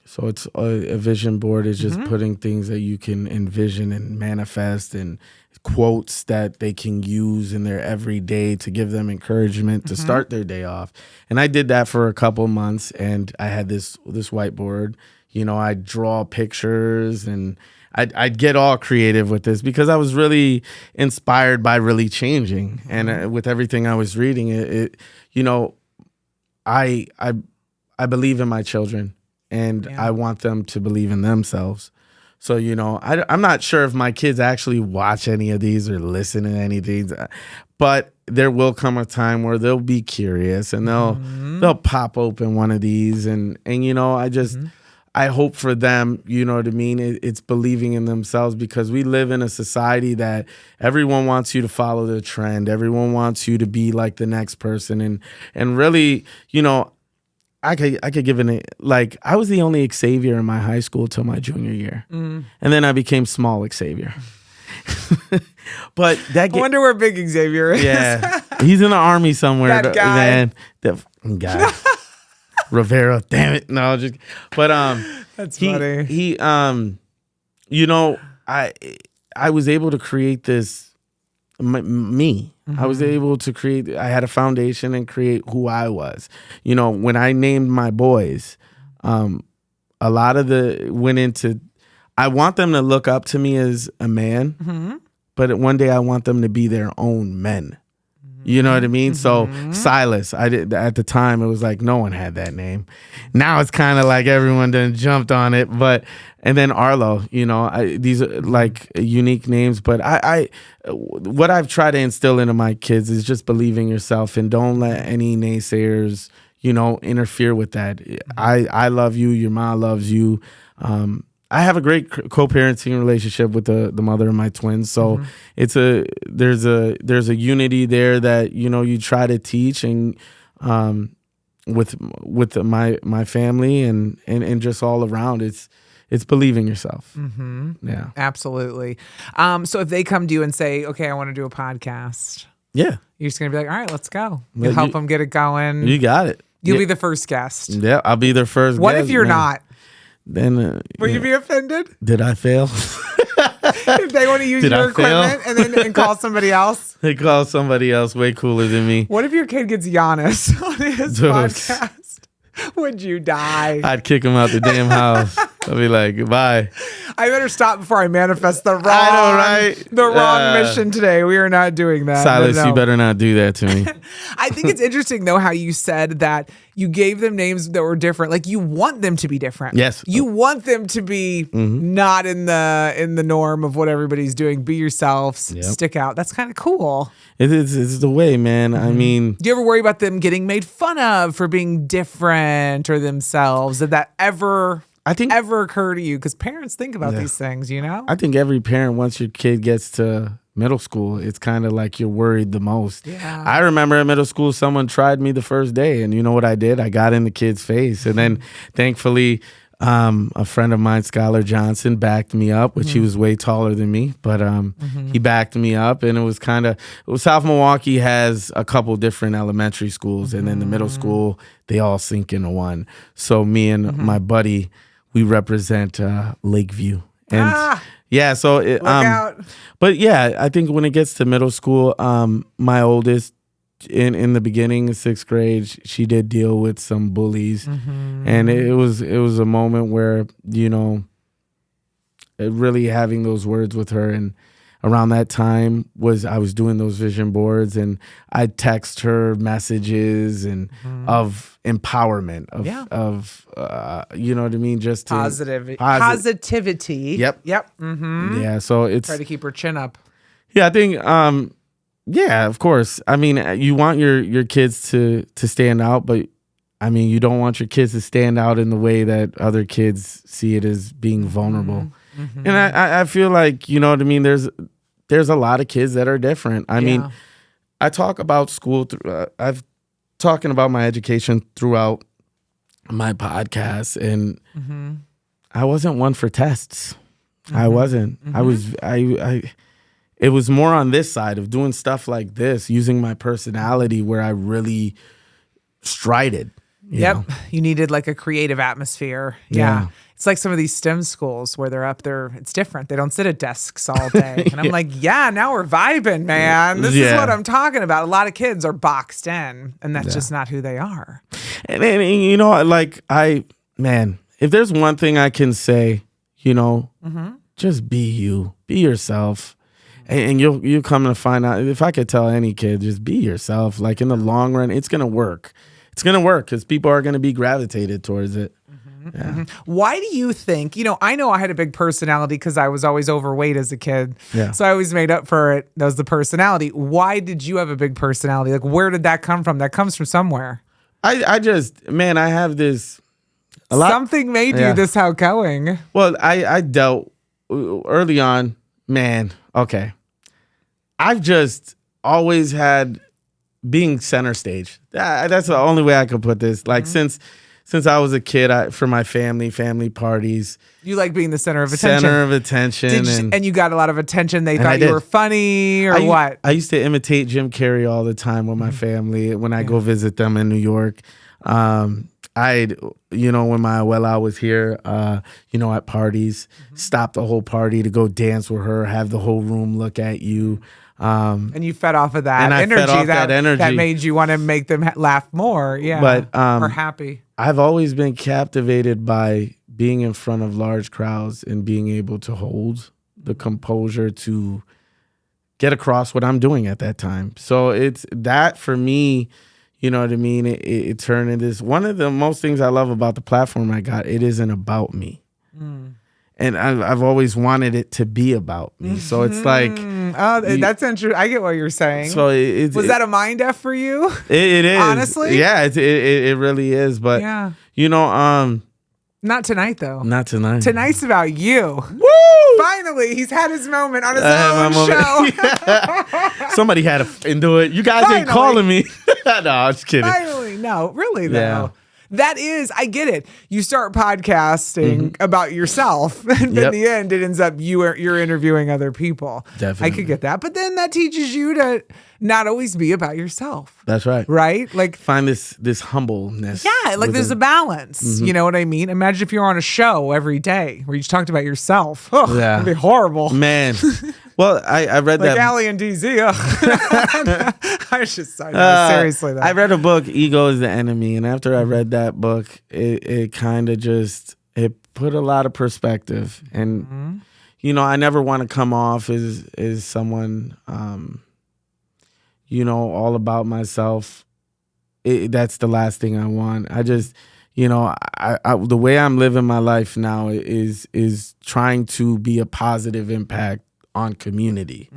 So it's a vision board is just putting things that you can envision and manifest, and quotes that they can use in their everyday to give them encouragement to start their day off. And I did that for a couple months, and I had this whiteboard. You know, I'd draw pictures, and I'd get all creative with this because I was really inspired by really changing. And with everything I was reading, it you know, I believe in my children, and I want them to believe in themselves. So, you know, I'm not sure if my kids actually watch any of these or listen to anything, but there will come a time where they'll be curious and they'll pop open one of these, and you know, I hope for them, you know what I mean? It's believing in themselves, because we live in a society that everyone wants you to follow the trend. Everyone wants you to be like the next person. And really, you know, I could give like, I was the only Xavier in my high school till my junior year. And then I became small Xavier. But I wonder where big Xavier is. Yeah. He's in the army somewhere. That guy. Man, that guy. Rivera, damn it. No, but that's funny. He you know, I was able to create this me. I was able to create, I had a foundation and create who I was. You know, when I named my boys, a lot of went into, I want them to look up to me as a man, but one day I want them to be their own men. You know what I mean? So Silas, at the time it was like no one had that name. Now it's kind of like everyone done jumped on it. And then Arlo, you know, these are like unique names. But what I've tried to instill into my kids is just believe in yourself, and don't let any naysayers, you know, interfere with that. I love you. Your mom loves you. I have a great co-parenting relationship with the mother of my twins, so there's a unity there that, you know, you try to teach, and with my family and just all around, it's believing yourself. Yeah, absolutely. So if they come to you and say, "Okay, I want to do a podcast," you're just gonna be like, "All right, let's go." You'll help them get it going. You got it. You'll be the first guest. Yeah, I'll be their first. What guest, if you're not? Then will you be offended? Did I fail? If they want to use your equipment and call somebody else? They call somebody else way cooler than me. What if your kid gets Giannis on his podcast? Would you die? I'd kick him out the damn house. I'd be like, goodbye. I better stop before I manifest the wrong mission today. We are not doing that. Silas, you better not do that to me. I think it's interesting, though, how you said that you gave them names that were different. Like, you want them to be different. Yes. You want them to be not in the norm of what everybody's doing. Be yourself. Stick out. That's kind of cool. It's the way, man. I mean, do you ever worry about them getting made fun of for being different or themselves? Did that ever occur to you? Because parents think about these things, you know? I think every parent, once your kid gets to middle school, it's kind of like you're worried the most. Yeah. I remember in middle school, someone tried me the first day, and you know what I did? I got in the kid's face. And then thankfully, a friend of mine, Skylar Johnson, backed me up, which he was way taller than me, but he backed me up, and it was kind of, South Milwaukee has a couple different elementary schools, and then the middle school, they all sink into one. So me and my buddy, we represent Lakeview. And yeah, so look out. But yeah, I think when it gets to middle school, my oldest, in the beginning of 6th grade, she did deal with some bullies, and it was a moment where, you know, really having those words with her, and around that time I was doing those vision boards, and I'd text her messages and of empowerment, of you know what I mean? Just positivity. Yep. Mm-hmm. Yeah. So it's try to keep her chin up. Yeah, I think yeah, of course. I mean, you want your kids to stand out, but I mean, you don't want your kids to stand out in the way that other kids see it as being vulnerable. And I feel like, you know what I mean, there's a lot of kids that are different. I mean, I talk about school I've talking about my education throughout my podcast, and I wasn't one for tests. I wasn't. It was more on this side of doing stuff like this, using my personality where I really strided. You know? You needed like a creative atmosphere. Yeah. It's like some of these STEM schools where they're up there. It's different. They don't sit at desks all day. And I'm like, now we're vibing, man. This is what I'm talking about. A lot of kids are boxed in, and that's just not who they are. And you know, like if there's one thing I can say, you know, just be you, be yourself. And you'll come to find out, if I could tell any kid, just be yourself. Like in the long run, it's going to work. It's going to work because people are going to be gravitated towards it. Why do you think, I know I had a big personality because I was always overweight as a kid. Yeah. So I always made up for it. That was the personality. Why did you have a big personality? Like, where did that come from? That comes from somewhere. I have this. Something made you this outgoing. Well, I dealt early on, okay. I've just always had being center stage. That's the only way I could put this. Like since I was a kid, for my family parties. You like being the center of attention. Center of attention. And you got a lot of attention. They thought you were funny or what? I used to imitate Jim Carrey all the time with my family when I go visit them in New York. When my abuela was here, at parties, stop the whole party to go dance with her, have the whole room look at you. And you fed off of that energy. That made you want to make them laugh more. Yeah. But, or happy. I've always been captivated by being in front of large crowds and being able to hold the composure to get across what I'm doing at that time. So it's that for me, you know what I mean? It turned into this. One of the most things I love about the platform I got, it isn't about me. And I've always wanted it to be about me. So it's like... that's interesting. I get what you're saying. So was that a mind F for you? It is. Honestly? Yeah, it really is. But, not tonight, though. Not tonight. Tonight's about you. Woo! Finally, he's had his moment on his own show. Somebody had to do it. You guys ain't calling me. No, I'm just kidding. Finally. No, really, though. Yeah. That is, I get it. You start podcasting about yourself, and in the end, it ends up you're interviewing other people. Definitely. I could get that. But then that teaches you to not always be about yourself. That's right. Right? Like find this humbleness. Yeah, like there's a balance. You know what I mean? Imagine if you're on a show every day where you just talked about yourself. Oh, it'd be horrible. Man. Well, I read like that. Like Allie and DZ. I should say that. Seriously, though. I read a book, Ego is the Enemy. And after I read that book, it kind of just, it put a lot of perspective. And, I never want to come off as someone, all about myself. That's the last thing I want. I just, the way I'm living my life now is trying to be a positive impact on community.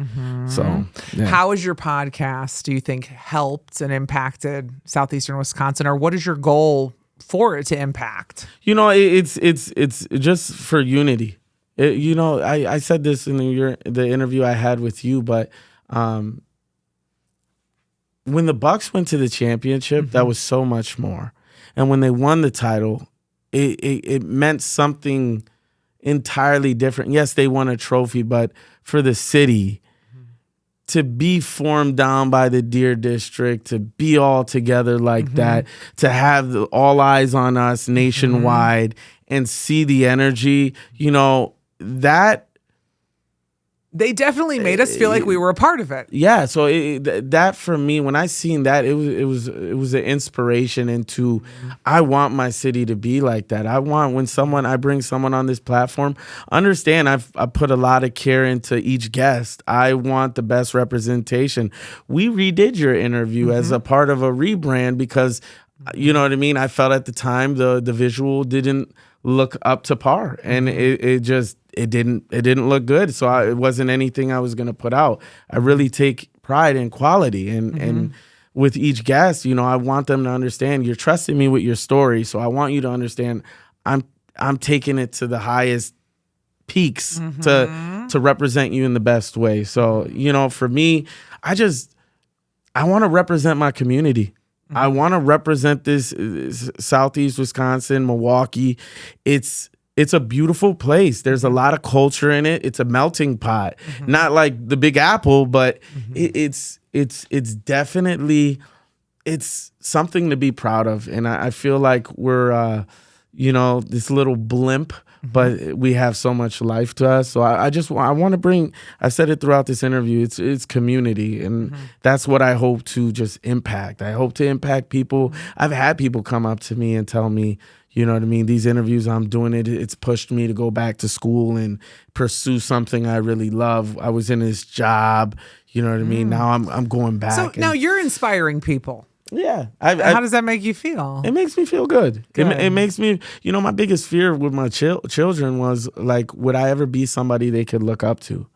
So how has your podcast, do you think, helped and impacted southeastern Wisconsin, or what is your goal for it to impact? It's just for unity. I said this in the interview I had with you, but when the Bucks went to the championship, that was so much more. And when they won the title, it meant something entirely different. Yes, they won a trophy, but for the city to be formed down by the Deer District, to be all together like that, to have all eyes on us nationwide and see the energy, that They definitely made us feel like we were a part of it. Yeah, so that for me, when I seen that, it was an inspiration into, I want my city to be like that. I want when I bring someone on this platform, understand I put a lot of care into each guest. I want the best representation. We redid your interview as a part of a rebrand because, you know what I mean? I felt at the time the visual didn't look up to par, and it didn't look good. So it wasn't anything I was going to put out. I really take pride in quality, and with each guest, you know, I want them to understand you're trusting me with your story. So I want you to understand I'm taking it to the highest peaks to represent you in the best way. So, you know, for me, I want to represent my community. I want to represent this Southeast Wisconsin, Milwaukee. It's a beautiful place. There's a lot of culture in it. It's a melting pot. Not like the Big Apple, but it's definitely, it's something to be proud of. And I feel like we're you know, this little blimp, but we have so much life to us. So I want to bring, I said it throughout this interview, it's community. And that's what I hope to just impact. I hope to impact people. I've had people come up to me and tell me, you know what I mean, these interviews I'm doing, it's pushed me to go back to school and pursue something I really love. I was in this job, you know what I mean? Now I'm going back. So now you're inspiring people. Yeah. How does that make you feel? It makes me feel good. It makes me, you know, my biggest fear with my children was like, would I ever be somebody they could look up to?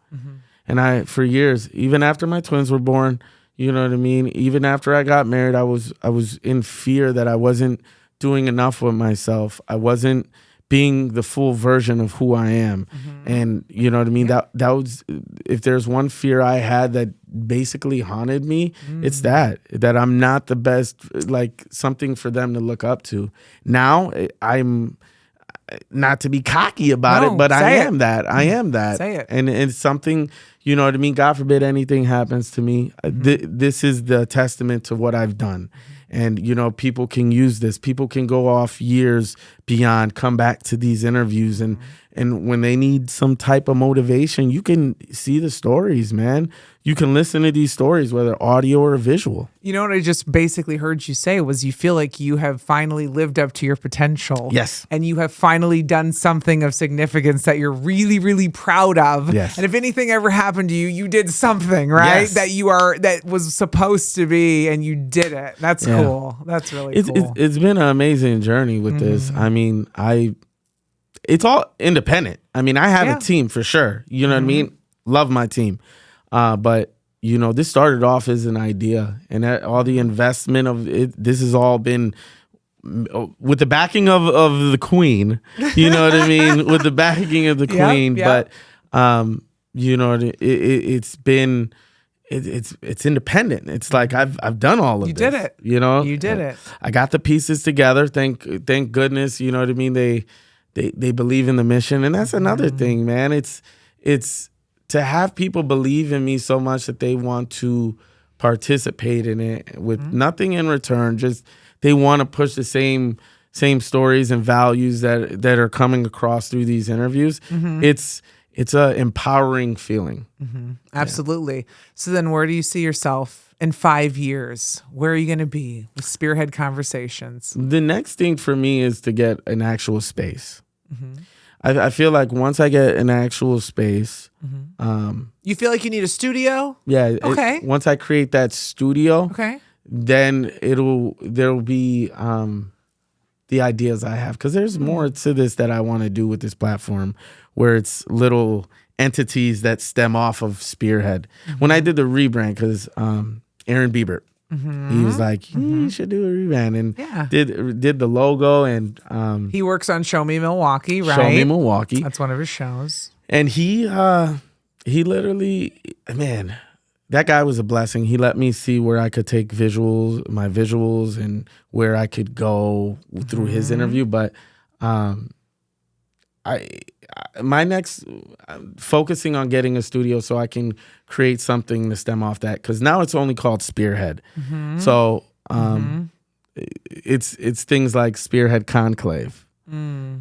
And for years, even after my twins were born, you know what I mean? Even after I got married, I was in fear that I wasn't doing enough with myself. I wasn't being the full version of who I am. And you know what I mean? That was, if there's one fear I had that basically haunted me, it's that I'm not the best, like something for them to look up to. Now I'm not to be cocky about it, but I am that. I am that. Say it. And it's something, you know what I mean? God forbid anything happens to me. This is the testament to what I've done. And, you know, people can use this. People can go off years beyond, come back to these interviews. And when they need some type of motivation, you can see the stories, man. You can listen to these stories, whether audio or visual. You know what I just basically heard you say was you feel like you have finally lived up to your potential. Yes. And you have finally done something of significance that you're really, really proud of. Yes. And if anything ever happened to you, you did something, right? Yes. That was supposed to be, and you did it. That's cool. That's really cool. It's been an amazing journey with this. I mean, it's all independent. I mean, I have a team for sure. You know what I mean? Love my team. But, you know, this started off as an idea, and all the investment of it, this has all been with the backing of the queen, you know what I mean? With the backing of the queen. But, you know, it's been, it's independent. It's like I've done all of this. You did it. You know? You did it. I got the pieces together. Thank goodness, you know what I mean? They believe in the mission. And that's another thing, man. It's to have people believe in me so much that they want to participate in it with nothing in return. Just they want to push the same stories and values that are coming across through these interviews. It's a empowering feeling. Absolutely. So then where do you see yourself in 5 years? Where are you going to be with Spearhead Conversations? The next thing for me is to get an actual space. I feel like once I get an actual space, you feel like you need a studio? Yeah. Okay. Once I create that studio, okay, then there'll be the ideas I have, because there's more to this that I want to do with this platform, where it's little entities that stem off of Spearhead. When I did the rebrand, because Aaron Biebert, he was like, you should do a rebrand, and did the logo, and he works on Show Me Milwaukee, right? Show Me Milwaukee. That's one of his shows. And he literally, man, that guy was a blessing. He let me see where I could take my visuals, and where I could go through his interview. But my next, focusing on getting a studio so I can create something to stem off that, because now it's only called Spearhead. So it's things like Spearhead Conclave.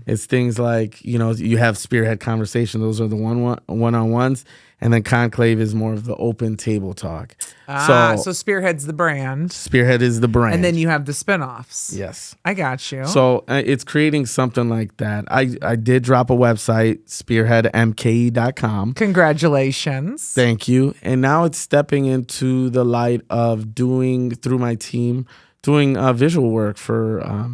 It's things like, you have Spearhead conversation. Those are the one-on-ones. And then Conclave is more of the open table talk. So Spearhead's the brand. Spearhead is the brand. And then you have the spinoffs. Yes. I got you. So it's creating something like that. I did drop a website, spearheadmke.com. Congratulations. Thank you. And now it's stepping into the light of doing, through my team, doing visual work for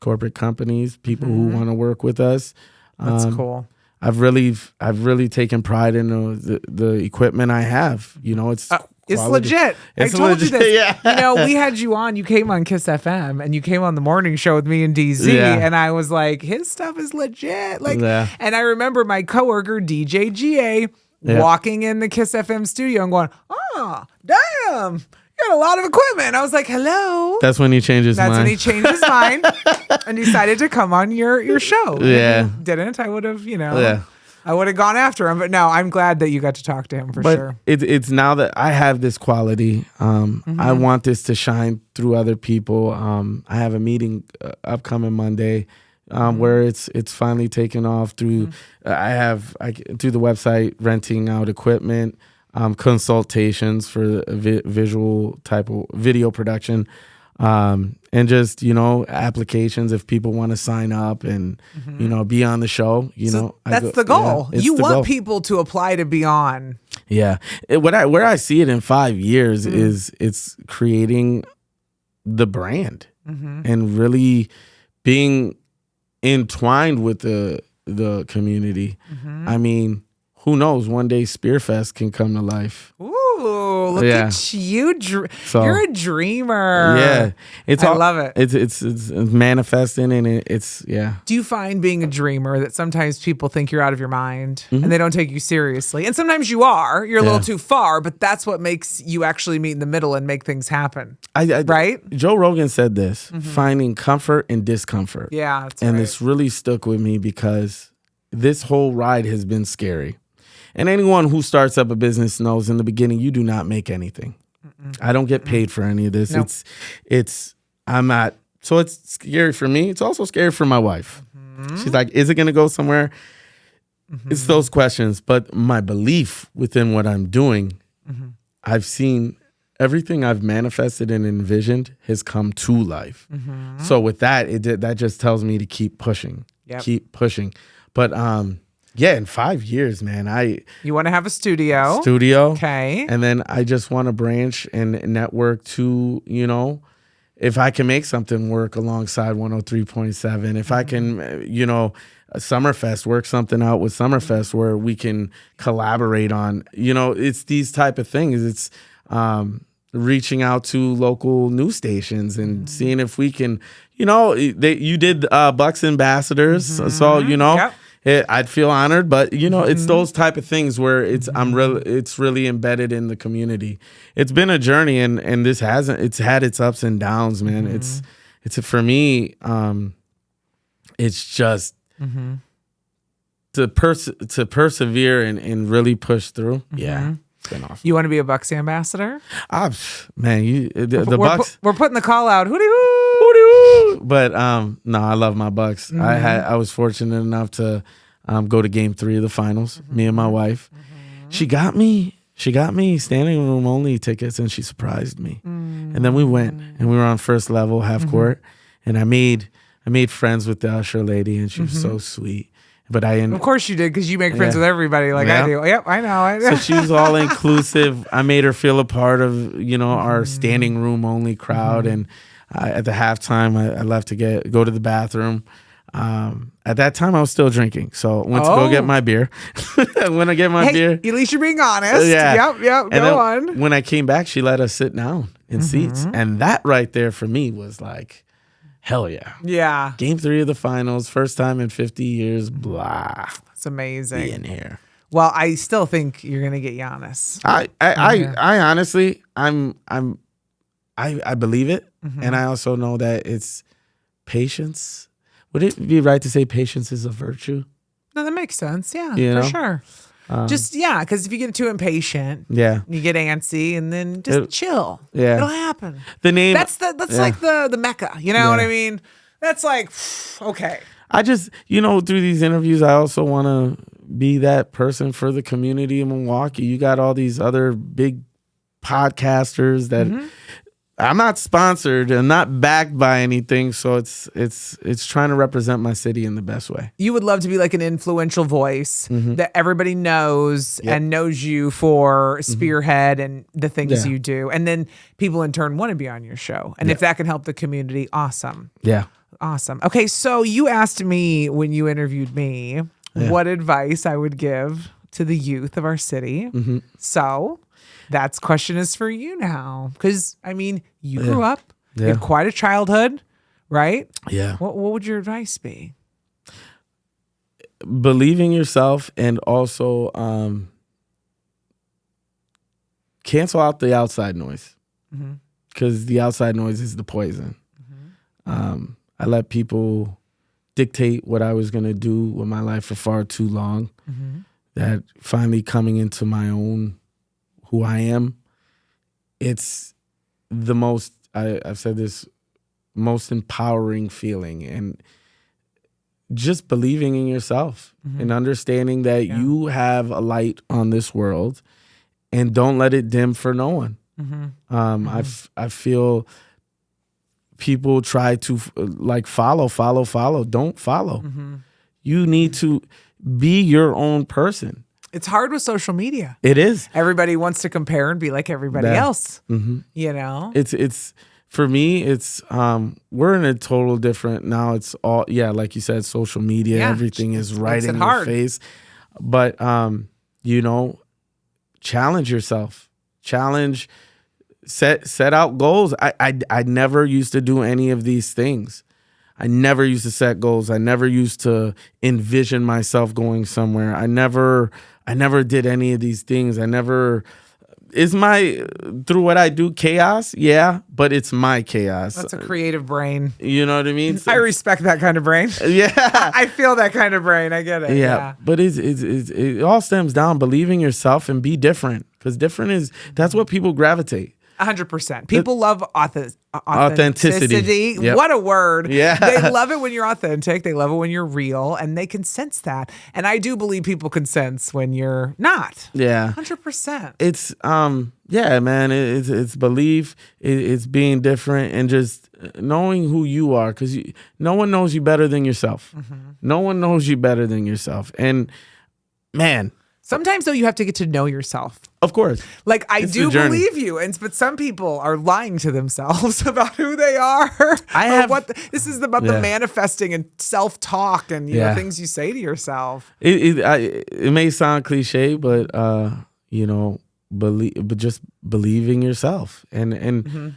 corporate companies, people who want to work with us. That's cool. I've really taken pride in the equipment I have. It's legit. It's I told legit. you this. Yeah. We had you on. You came on Kiss FM, and you came on the morning show with me and DZ, and I was like, his stuff is legit. And I remember my coworker DJ GA walking in the Kiss FM studio and going, "Oh, damn. You got a lot of equipment." I was like, "Hello." That's when he changed his mind. That's when he changed his mind and decided to come on your show. Yeah. If he didn't, I would have, I would have gone after him. But no, I'm glad that you got to talk to him for sure. It's now that I have this quality, I want this to shine through other people. I have a meeting upcoming Monday where it's finally taken off through. Through the website, renting out equipment. Consultations for visual type of video production, and just applications if people want to sign up and be on the show. That's the goal. You want people to apply to be on. Yeah, where I see it in 5 years is it's creating the brand and really being entwined with the community. I mean, who knows? One day Spearfest can come to life. Ooh, look at you! You're a dreamer. Yeah, I love it. It's manifesting, and it's. Do you find being a dreamer that sometimes people think you're out of your mind and they don't take you seriously, and sometimes you are. You're a little too far, but that's what makes you actually meet in the middle and make things happen. Right? Joe Rogan said this: finding comfort in discomfort. Yeah, that's and this really stuck with me because this whole ride has been scary. And anyone who starts up a business knows in the beginning, you do not make anything. I don't get paid for any of this. Nope. So it's scary for me. It's also scary for my wife. She's like, is it going to go somewhere? It's those questions. But my belief within what I'm doing, I've seen everything I've manifested and envisioned has come to life. So with that, that just tells me to keep pushing, keep pushing. But, in 5 years, man, you want to have a studio. Okay. And then I just want to branch and network to, if I can make something work alongside 103.7, if I can, Summerfest, work something out with Summerfest where we can collaborate on, it's these type of things. It's reaching out to local news stations and seeing if we can, you did Bucks Ambassadors. So, Yep. I'd feel honored, but it's those type of things where it's really embedded in the community. It's been a journey, and it's had its ups and downs, man. It's for me, it's just to persevere and really push through. Yeah. It's been awesome. You want to be a Bucks ambassador? Man, the Bucks. We're putting the call out. Hooty hoo. But no, I love my Bucks. I was fortunate enough to go to Game 3 of the finals. Me and my wife. She got me standing room only tickets, and she surprised me. And then we went, and we were on first level, half court, and I made friends with the usher lady, and she was so sweet. But of course you did, because you make friends with everybody like I do. Yep, I know. So she was all inclusive. I made her feel a part of our standing room only crowd, and at the halftime, I left to go to the bathroom. At that time, I was still drinking, so I went to go get my beer. When I get my beer, at least you're being honest. Yep. Go on. When I came back, she let us sit down in seats, and that right there for me was like, hell yeah. Yeah. Game 3 of the finals, first time in 50 years. Blah. It's amazing. Being here. Well, I still think you're gonna get Giannis. I honestly, I believe it, and I also know that it's patience. Would it be right to say patience is a virtue? No, that makes sense. Yeah, for sure. Because if you get too impatient, you get antsy, and then just chill. Yeah, it'll happen. The name that's like the Mecca. You know what I mean? That's like okay. I just, through these interviews, I also want to be that person for the community in Milwaukee. You got all these other big podcasters that I'm not sponsored and not backed by anything, so it's trying to represent my city in the best way. You would love to be like an influential voice that everybody knows and knows you for Spearhead and the things you do, and then people in turn want to be on your show. And if that can help the community, awesome. Yeah. Awesome. Okay, so you asked me when you interviewed me what advice I would give to the youth of our city. So that question is for you now. Because, I mean, you grew up. You had quite a childhood, right? Yeah. What would your advice be? Believe in yourself, and also cancel out the outside noise. Because the outside noise is the poison. I let people dictate what I was going to do with my life for far too long. That finally coming into my own, who I am, it's the most, I've said this, most empowering feeling. And just believing in yourself and understanding that you have a light on this world, and don't let it dim for no one. I feel people try to follow. Don't follow. You need to be your own person. It's hard with social media. It is. Everybody wants to compare and be like everybody else. You know? It's for me, it's we're in a total different now. It's all like you said, social media, everything is right in your face. But challenge yourself. Set out goals. I never used to do any of these things. I never used to set goals. I never used to envision myself going somewhere. I never did any of these things. Through what I do, chaos? Yeah, but it's my chaos. That's a creative brain. You know what I mean? I respect that kind of brain. Yeah. I feel that kind of brain. I get it. Yeah. But it all stems down believing yourself and be different. Because that's what people gravitate. 100%. People love authenticity. What a word. Yeah. They love it when you're authentic. They love it when you're real, and they can sense that. And I do believe people can sense when you're not. Yeah. 100%. It's man, it's belief, it's being different, and just knowing who you are, because no one knows you better than yourself. No one knows you better than yourself. And man, sometimes, though, you have to get to know yourself. Of course. Like, I do believe you, but some people are lying to themselves about who they are. This is about the manifesting and self-talk and things you say to yourself. It may sound cliche, but just believing yourself, and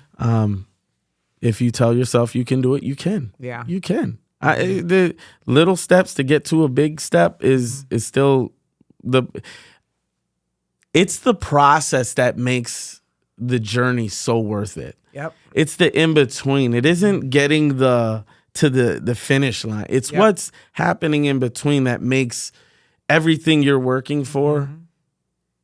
if you tell yourself you can do it, you can. Yeah, you can. The little steps to get to a big step is still it's the process that makes the journey so worth it. Yep. It's the in between. It isn't getting to the finish line. It's what's happening in between that makes everything you're working for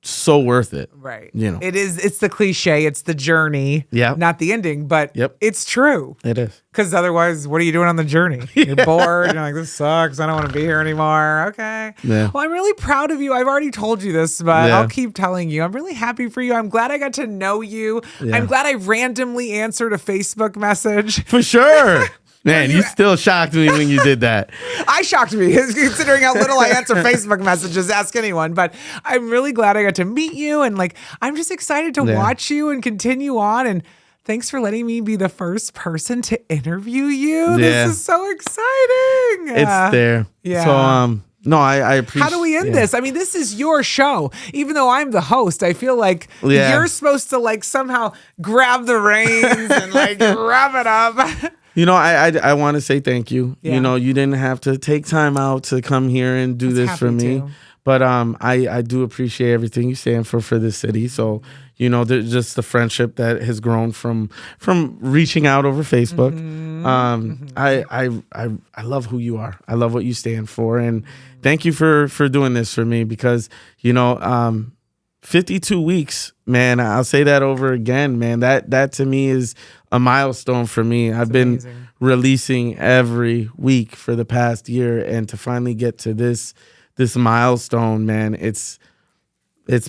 so worth it. Right. It's the cliche, it's the journey, not the ending, but it's true. It is. Because otherwise, what are you doing on the journey? You're bored. You're like, this sucks. I don't want to be here anymore. Okay. Yeah. Well, I'm really proud of you. I've already told you this, but I'll keep telling you. I'm really happy for you. I'm glad I got to know you. Yeah. I'm glad I randomly answered a Facebook message. For sure. Man, you still shocked me when you did that. I shocked me, considering how little I answer Facebook messages. Ask anyone. But I'm really glad I got to meet you. And I'm just excited to watch you and continue on. And thanks for letting me be the first person to interview you. Yeah. This is so exciting. It's there. Yeah. So, no, I appreciate. How do we end this? I mean, this is your show. Even though I'm the host, I feel like you're supposed to somehow grab the reins and wrap it up. I want to say thank you. Yeah. You didn't have to take time out to come here and do this for me. But I do appreciate everything you stand for this city. So, there's just the friendship that has grown from reaching out over Facebook. I love who you are. I love what you stand for. And thank you for doing this for me, because, 52 weeks, man, I'll say that over again, man. That to me is a milestone for me. I've been releasing every week for the past year, and to finally get to this milestone, man, it's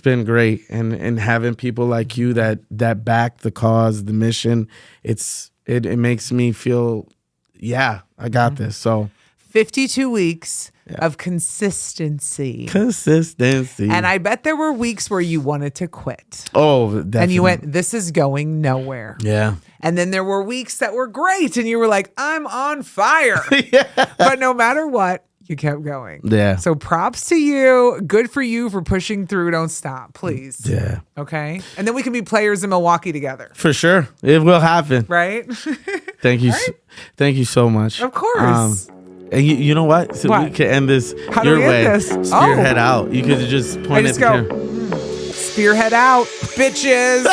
been great. And having people like you that back the cause, the mission, it makes me feel, I got this. So 52 weeks of consistency. And I bet there were weeks where you wanted to quit. Oh, definitely. And you went, this is going nowhere. Yeah. And then there were weeks that were great and you were like, I'm on fire. Yeah. But no matter what, you kept going. Yeah. So props to you. Good for you for pushing through. Don't stop, please. Yeah. Okay. And then we can be players in Milwaukee together. For sure. It will happen. Right? Thank you. Right? Thank you so much. Of course. And you know what? So we can end this your way. Spearhead out. You could just point at the camera. Spearhead out, bitches.